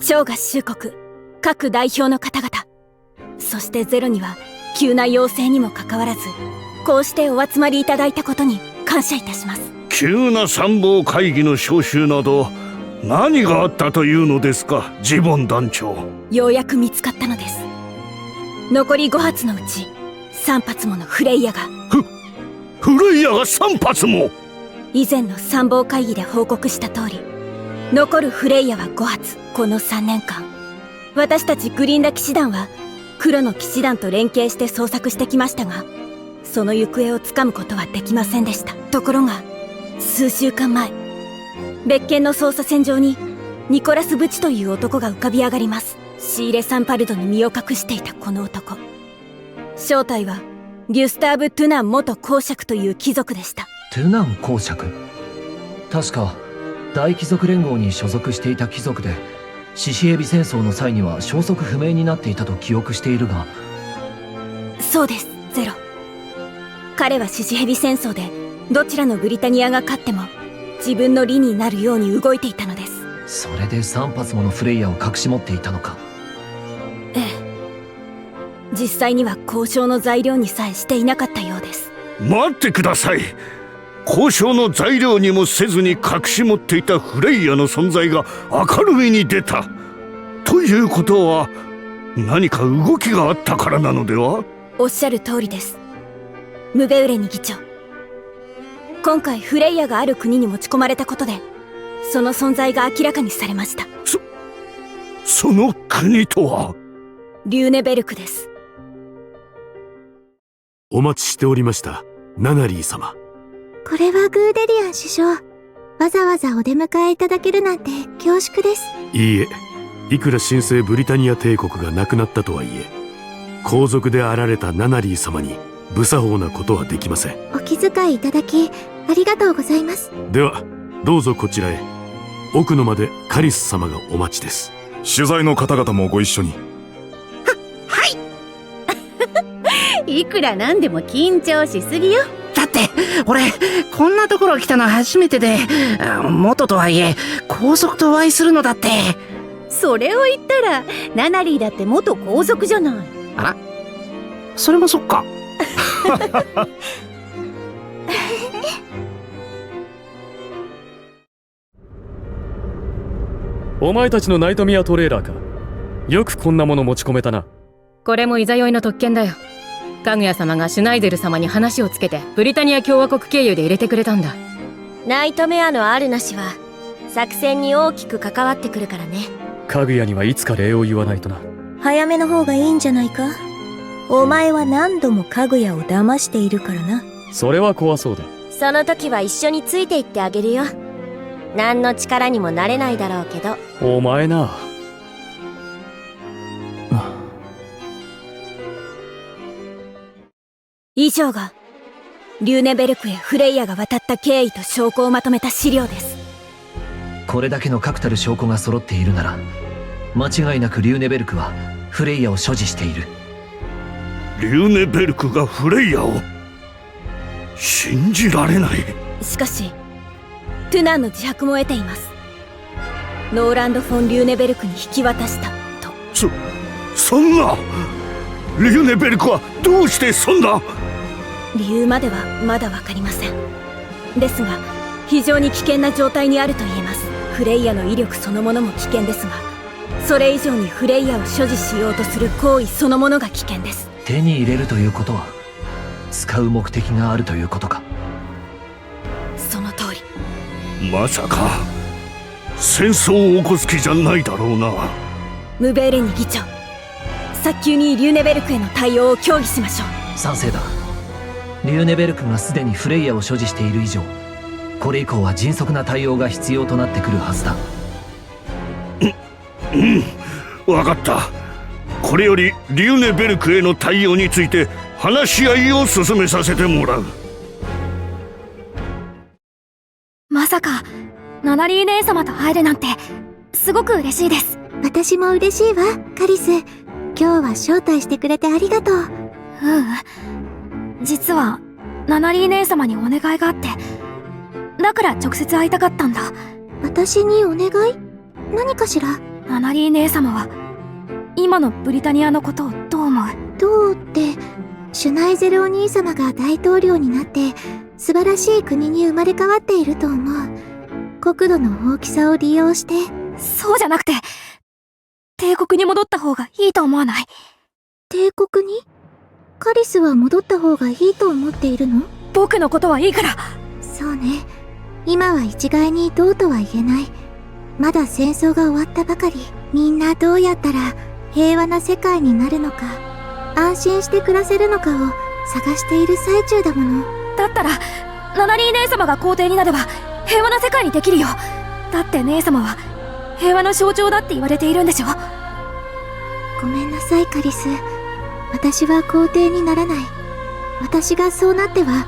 超合衆国各代表の方々、そしてゼロには急な要請にもかかわらずこうしてお集まりいただいたことに感謝いたします。急な参謀会議の招集など何があったというのですか、ジボン団長。ようやく見つかったのです。残り5発のうち3発ものフレイヤが。フレイヤが3発も。以前の参謀会議で報告した通り、残るフレイヤは5発。この3年間私たちグリンダ騎士団は黒の騎士団と連携して捜索してきましたが、その行方をつかむことはできませんでした。ところが数週間前、別件の捜査線上にニコラス・ブチという男が浮かび上がります。シーレ・サンパルドに身を隠していたこの男、正体はギュスターブ・トゥナン元公爵という貴族でした。トゥナン公爵、確か大貴族連合に所属していた貴族で、獅子蛇戦争の際には消息不明になっていたと記憶しているが。そうです、ゼロ。彼は獅子蛇戦争でどちらのブリタニアが勝っても自分の利になるように動いていたのです。それで3発ものフレイヤを隠し持っていたのか。ええ、実際には交渉の材料にさえしていなかったようです。待ってください。交渉の材料にもせずに隠し持っていたフレイヤの存在が明るみに出たということは、何か動きがあったからなのでは。おっしゃる通りです。ムベウレニ議長、今回フレイヤがある国に持ち込まれたことでその存在が明らかにされました。その国とはリューネベルクです。お待ちしておりました、ナナリー様。これはグーデリアン首相。わざわざお出迎えいただけるなんて恐縮です。いいえ、いくら神聖ブリタニア帝国がなくなったとはいえ、皇族であられたナナリー様に無作法なことはできません。お気遣いいただきありがとうございます。ではどうぞこちらへ。奥の間でカリス様がお待ちです。取材の方々もご一緒に。いくらなんでも緊張しすぎよ。だって俺こんなところ来たの初めてで、元とはいえ皇族とお会いするのだって。それを言ったらナナリーだって元皇族じゃない。あら、それもそっか。お前たちのナイトミアトレーラーか。よくこんなもの持ち込めたな。これもいざ酔いの特権だよ。かぐや様がシュナイゼル様に話をつけてブリタニア共和国経由で入れてくれたんだ。ナイトメアのあるなしは作戦に大きく関わってくるからね。かぐやにはいつか礼を言わないとな。早めの方がいいんじゃないか。お前は何度もかぐやを騙しているからな。それは怖そうだ。その時は一緒についていってあげるよ。何の力にもなれないだろうけど。お前な。以上がリューネベルクへフレイヤが渡った経緯と証拠をまとめた資料です。これだけの確たる証拠が揃っているなら、間違いなくリューネベルクはフレイヤを所持している。リューネベルクがフレイヤを？信じられない。しかしトゥナンの自白も得ています。ノーランド・フォン・リューネベルクに引き渡したと。そんな！リューネベルクはどうしてそんな？理由まではまだ分かりません。ですが非常に危険な状態にあると言えます。フレイヤの威力そのものも危険ですが、それ以上にフレイヤを所持しようとする行為そのものが危険です。手に入れるということは使う目的があるということか。その通り。まさか戦争を起こす気じゃないだろうな。ムベーレニ議長、早急にリューネベルクへの対応を協議しましょう。賛成だ。リューネベルクがすでにフレイヤを所持している以上、これ以降は迅速な対応が必要となってくるはずだ。分かった。これよりリューネベルクへの対応について話し合いを進めさせてもらう。まさかナナリー姉様と会えるなんてすごく嬉しいです。私も嬉しいわ、カリス。今日は招待してくれてありがとう。実はナナリー姉様にお願いがあって、だから直接会いたかったんだ。私にお願い？何かしら？ナナリー姉様は今のブリタニアのことをどう思う？どうって、シュナイゼルお兄様が大統領になって素晴らしい国に生まれ変わっていると思う。国土の大きさを利用して。そうじゃなくて、帝国に戻った方がいいと思わない？帝国に？カリスは戻った方がいいと思っているの？僕のことはいいから。そうね。今は一概にどうとは言えない。まだ戦争が終わったばかり。みんなどうやったら平和な世界になるのか、安心して暮らせるのかを探している最中だもの。だったらナナリー姉様が皇帝になれば平和な世界にできるよ。だって姉様は平和の象徴だって言われているんでしょ。ごめんなさいカリス。私は皇帝にならない。私がそうなっては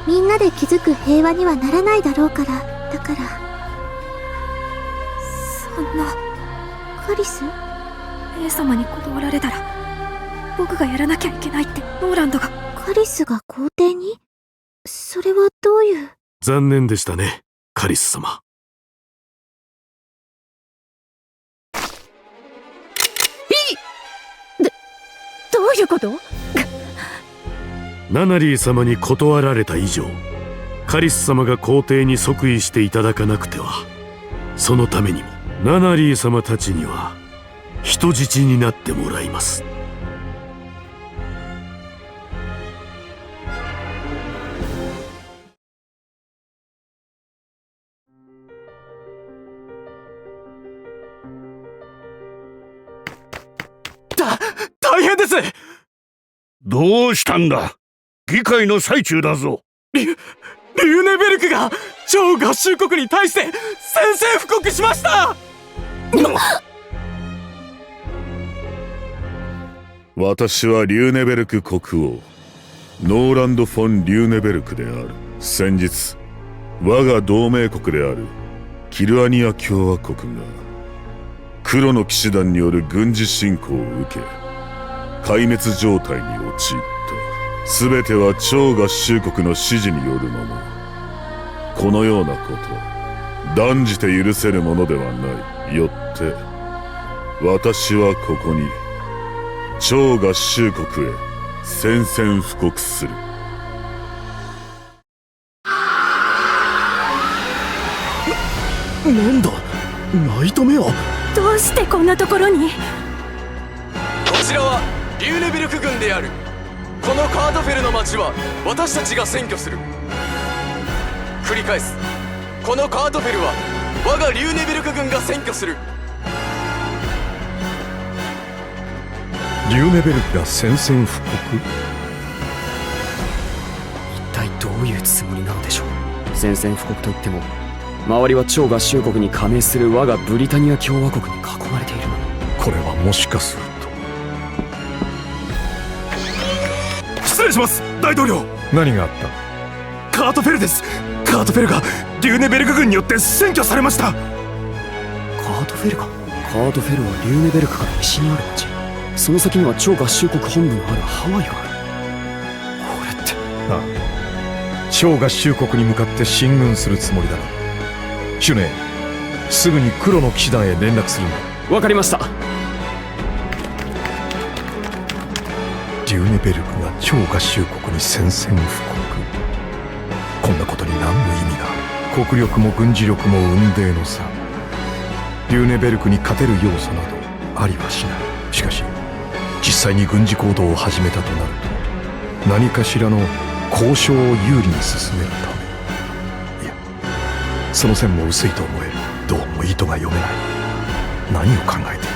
みんなで築く平和にはならないだろうから。だから。そんな。カリス？姉様に断られたら僕がやらなきゃいけないってノーランドが。カリスが皇帝に？それはどういう？残念でしたね、カリス様。どういうこと？ナナリー様に断られた以上、カリス様が皇帝に即位していただかなくては。そのためにもナナリー様たちには人質になってもらいます。ますどうしたんだ？議会の最中だぞ。リューネベルクが超合衆国に対して宣戦布告しました。私はリューネベルク国王ノーランド・フォン・リューネベルクである。先日我が同盟国であるキルアニア共和国が黒の騎士団による軍事侵攻を受け壊滅状態に陥った。全ては超合衆国の指示によるもの。このようなこと断じて許せるものではない。よって私はここに超合衆国へ宣戦布告する。なんだナイトメア。どうしてこんなところに？こちらはリューネベルク軍である。このカードフェルの町は私たちが占拠する。繰り返す。このカードフェルは我がリューネベルク軍が占拠する。リューネベルクが宣戦布告？一体どういうつもりなのでしょう。宣戦布告といっても周りは超合衆国に加盟する我がブリタニア共和国に囲まれているのに。これはもしかすると。失礼します、大統領。何があった？カートフェルです。カートフェルがリューネベルク軍によって占拠されました。カードフェルか。カードフェルはリューネベルクから西にある町。その先には超合衆国本部のあるハワイがある。これって。ああ、超合衆国に向かって進軍するつもりだな。シュネ、すぐに黒の騎士団へ連絡するんだ。わかりました。リューネベルクが超合衆国に宣戦布告。こんなことに何の意味が。国力も軍事力も雲泥の差。リューネベルクに勝てる要素などありはしない。しかし実際に軍事行動を始めたとなると何かしらの交渉を有利に進めるため。いや、その線も薄いと思える。どうも意図が読めない。何を考えてい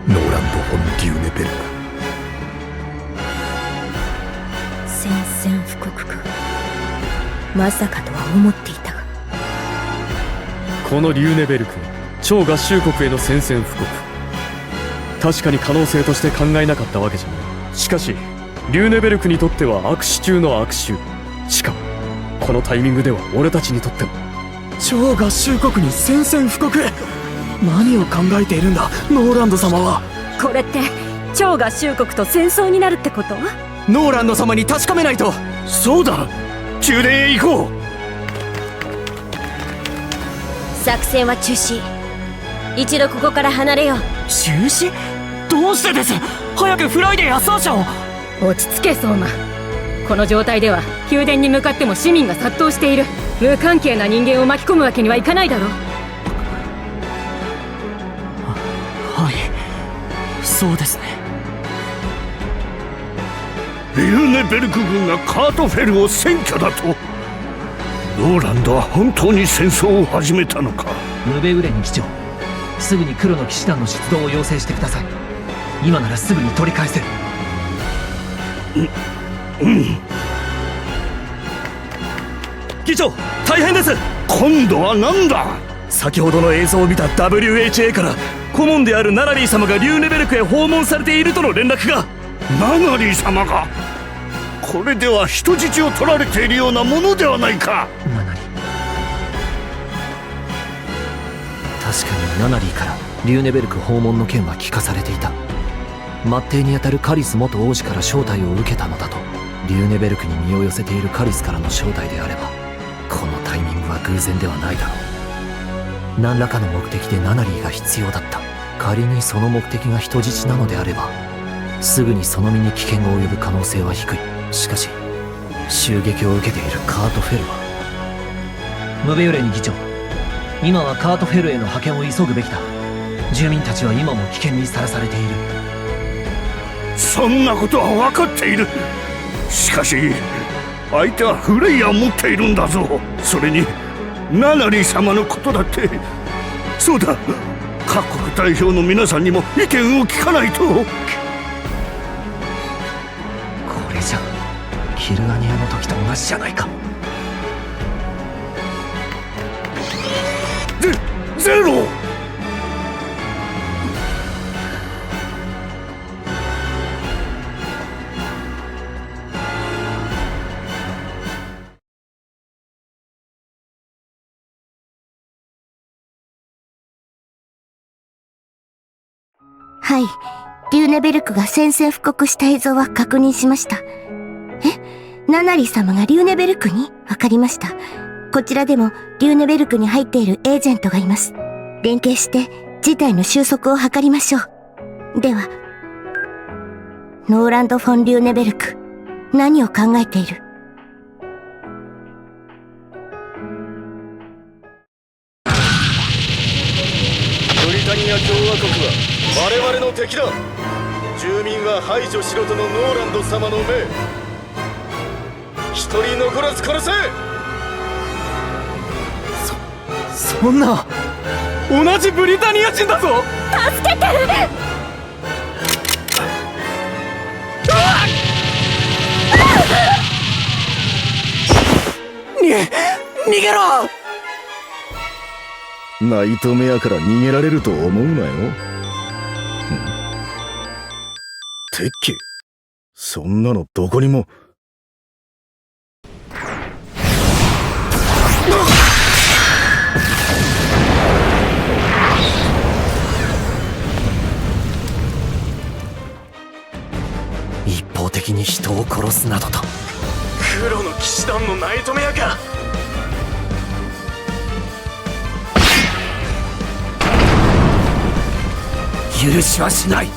る？ノーランド・フォン・リューネベルク。宣戦布告か。まさかとは思っていたが。このリューネベルク超合衆国への宣戦布告、確かに可能性として考えなかったわけじゃない。しかしリューネベルクにとっては悪手中の悪手。しかもこのタイミングでは俺たちにとっても。超合衆国に宣戦布告？何を考えているんだノーランド様は。これって超合衆国と戦争になるってこと？ノーランド様に確かめないと。そうだ、宮殿へ行こう。作戦は中止。一度ここから離れよう。中止？どうしてです？早くフライデーやサーシャを。落ち着け相馬。この状態では宮殿に向かっても市民が殺到している。無関係な人間を巻き込むわけにはいかないだろう。はい、そうですね。リューネベルク軍がカートフェルを占拠だと？ノーランドは本当に戦争を始めたのか？ムベウレニ機長、すぐに黒の騎士団の出動を要請してください。今ならすぐに取り返せる。議長、大変です。今度は何だ？先ほどの映像を見た WHA から顧問であるナナリー様がリューネベルクへ訪問されているとの連絡が。ナナリー様が？これでは人質を取られているようなものではないか。ナナリー、確かにナナリーからリューネベルク訪問の件は聞かされていた。末帝にあたるカリス元王子から招待を受けたのだと。リューネベルクに身を寄せているカリスからの招待であればこのタイミングは偶然ではないだろう。何らかの目的でナナリーが必要だった。仮にその目的が人質なのであればすぐにその身に危険が及ぶ可能性は低い。しかし襲撃を受けているカートフェルは。ムベウレニ議長、今はカートフェルへの派遣を急ぐべきだ。住民たちは今も危険にさらされている。そんなことは分かっている。しかし相手はフレイヤを持っているんだぞ。それにナナリー様のことだって。そうだ、各国代表の皆さんにも意見を聞かないと。キルアニアの時と同じじゃないか。ゼロ。はい。リューネベルクが宣戦布告した映像は確認しました。ナナリー様がリューネベルクに？わかりました。こちらでもリューネベルクに入っているエージェントがいます。連携して事態の収束を図りましょう。では、ノーランド・フォン・リューネベルク、何を考えている？ブリタニア共和国は我々の敵だ。住民は排除しろとのノーランド様の命。一人残らず殺せ。そんな、同じブリタニア人だぞ。助けて！逃げろ！ナイトメアから逃げられると思うなよ。敵機？そんなのどこにも。一方的に人を殺すなどと。黒の騎士団のナイトメアか。許しはしない。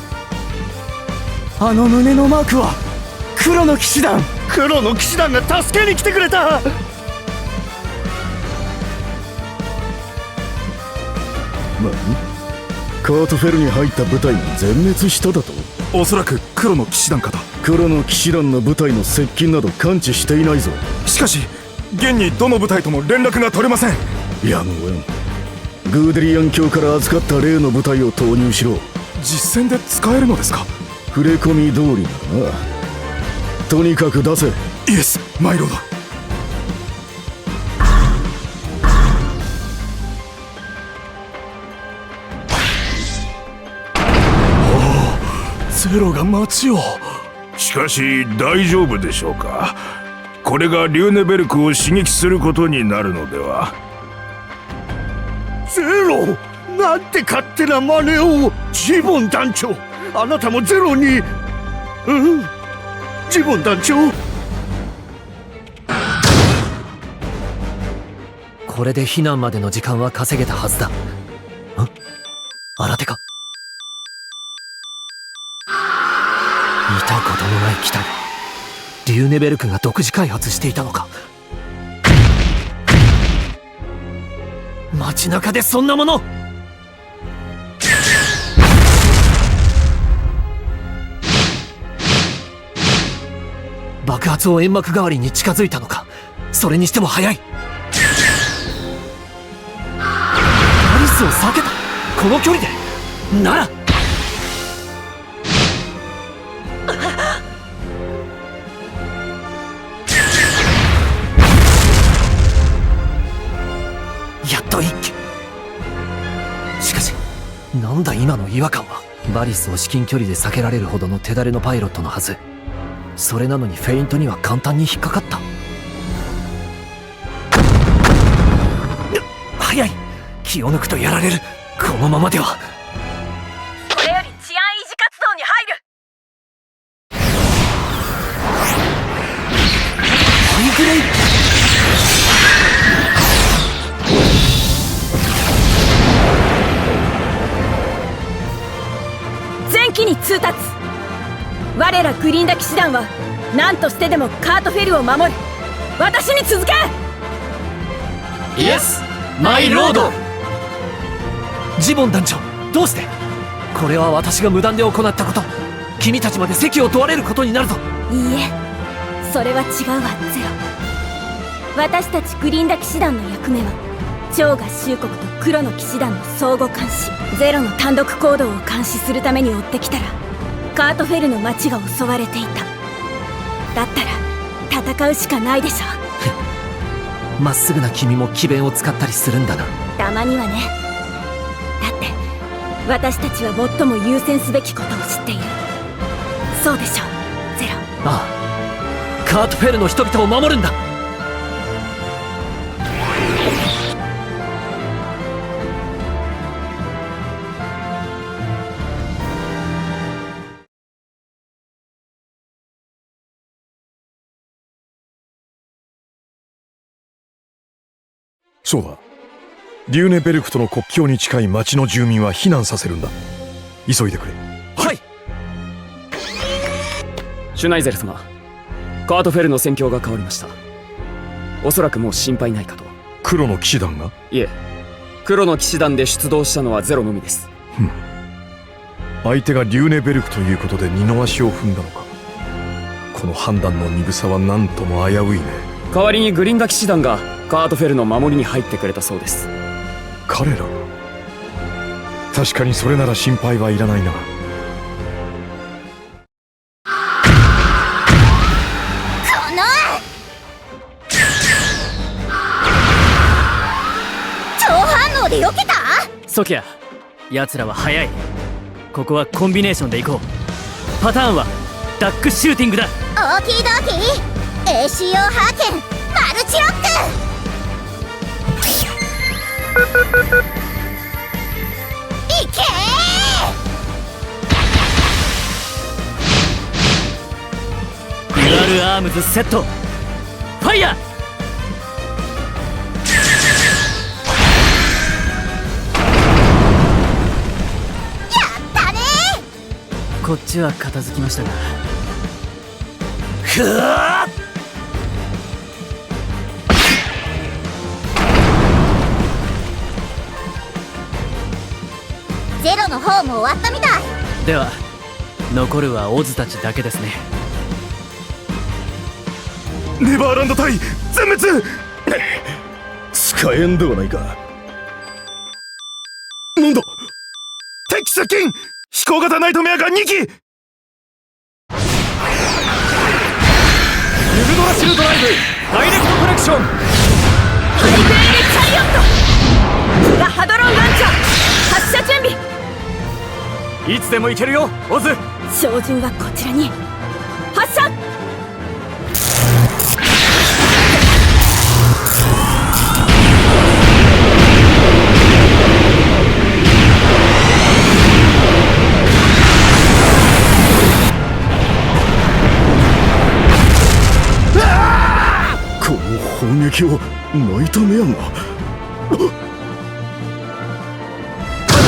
あの胸のマークは黒の騎士団。黒の騎士団が助けに来てくれた。何？カートフェルに入った部隊が全滅しただと？おそらく黒の騎士団かと。黒の騎士団の部隊の接近など感知していないぞ。しかし現にどの部隊とも連絡が取れません。やむを得ん。グーデリアン卿から預かった例の部隊を投入しろ。実戦で使えるのですか？触れ込み通りならな。とにかく出せ。イエス、マイロード。ゼロが街を。しかし大丈夫でしょうか。これがリューネベルクを刺激することになるのでは。ゼロ！なんて勝手な真似を。ジボン団長、あなたもゼロに。ジボン団長。これで避難までの時間は稼げたはずだ。新手か？見たことのない機体。リューネベルクが独自開発していたのか。街中でそんなもの。爆発を煙幕代わりに近づいたのか。それにしても早い。カリスを避けた。この距離でなら。やっと一気。しかしなんだ今の違和感は。バリスを至近距離で避けられるほどの手だれのパイロットのはず。それなのにフェイントには簡単に引っかかった。早い。気を抜くとやられる。このままでは。これより治安維持活動に入る。ハイグレイ。前期に通達。我らグリンダ騎士団は何としてでもカートフェルを守る。私に続け。イエス、マイロード。ジボン団長、どうして？これは私が無断で行ったこと。君たちまで責を問われることになるぞ。いいえ、それは違うわゼロ。私たちグリンダ騎士団の役目は超合衆国と黒の騎士団の相互監視。ゼロの単独行動を監視するために追ってきたらカートフェルの町が襲われていた。だったら戦うしかないでしょ。まっすぐな君も詭弁を使ったりするんだな。たまにはね。だって私たちは最も優先すべきことを知っている。そうでしょゼロ。ああ、カートフェルの人々を守るんだ。そうだ。リューネベルクとの国境に近い町の住民は避難させるんだ。急いでくれ。はい。シュナイゼル様、カートフェルの戦況が変わりました。おそらくもう心配ないかと。黒の騎士団が？いえ、黒の騎士団で出動したのはゼロのみです。相手がリューネベルクということで二の足を踏んだのか。この判断の鈍さは何とも危ういね。代わりにグリンダ騎士団がカートフェルの守りに入ってくれたそうです。彼ら？確かにそれなら心配はいらないな。超反応で避けた？ソキア、奴らは速い。ここはコンビネーションで行こう。パターンはダックシューティングだ。オーキードーキー ACO ハーケンマルチロック。いけデュアルアームズセット。ファイヤー。こっちは片付きましたが。くわっ！ゼロの方も終わったみたい。では残るはオズたちだけですね。ネバーランド隊全滅。使えんではないか。なんだ、敵接近。飛行型ナイトメアが2機。ユグドラシルドライブダイレクトコネクション。ハイブレールチャリオットザ・ハドロンランチャー発射準備。いつでも行けるよオズ。照準はこちらに。発射。この砲撃をナイトメアが。こ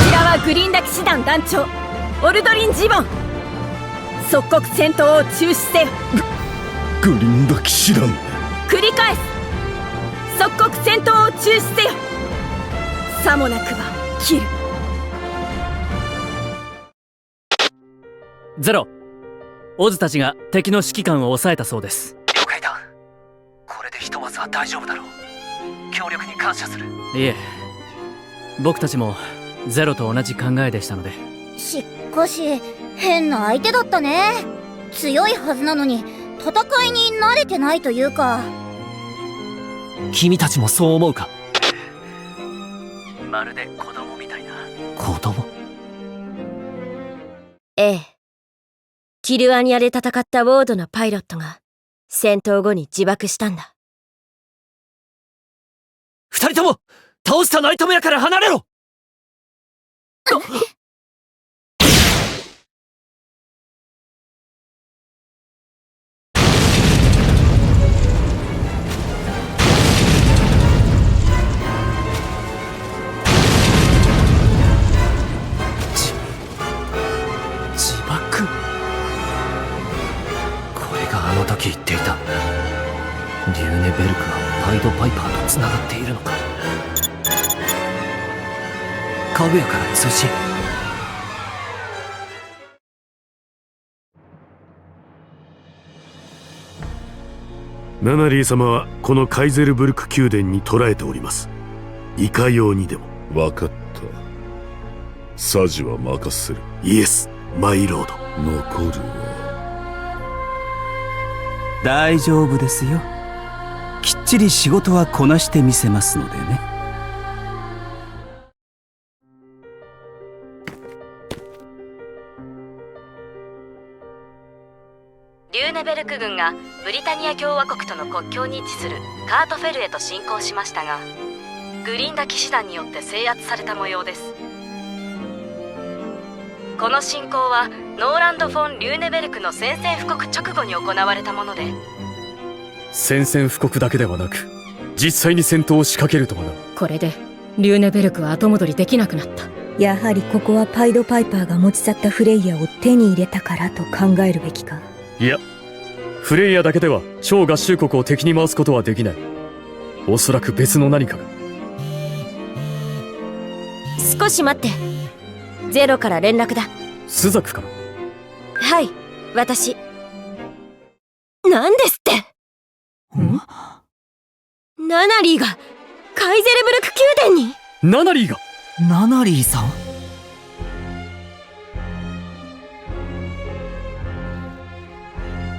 ちらはグリンダ騎士団団長オルドリン・ジボン。即刻戦闘を中止せよ。グリンダ騎士団。繰り返す。即刻戦闘を中止せよ。さもなくば切る。ゼロ、オズたちが敵の指揮官を抑えたそうです。了解だ。これでひとまずは大丈夫だろう。協力に感謝する。いえ、僕たちもゼロと同じ考えでしたので。しかし変な相手だったね。強いはずなのに戦いに慣れてないというか。君たちもそう思うか？まるで子供みたいな。子供？ええ。キルアニアで戦ったウォードのパイロットが戦闘後に自爆したんだ。二人とも倒したナイトメアから離れろ。自爆。これがあの時言っていたリューネベルクがパイドパイパーと繋がっているのか。かぐやから通信。ナナリー様はこのカイゼルブルク宮殿に捕らえております。いかようにでも。分かった。サジは任せる。イエスマイロード。残るは大丈夫ですよ。きっちり仕事はこなしてみせますのでね。リューネベルク軍がブリタニア共和国との国境に位置するカートフェルへと侵攻しましたが、グリンダ騎士団によって制圧された模様です。この侵攻はノーランド・フォン・リューネベルクの宣戦布告直後に行われたもので、宣戦布告だけではなく実際に戦闘を仕掛けるとはな。これでリューネベルクは後戻りできなくなった。やはりここはパイドパイパーが持ち去ったフレイヤを手に入れたからと考えるべきか。いや、フレイヤだけでは超合衆国を敵に回すことはできない。おそらく別の何かが。少し待って。ゼロから連絡だ。スザクから？はい、私。なんですって。ナナリーがカイゼルブルク宮殿に。ナナリーが？ナナリーさん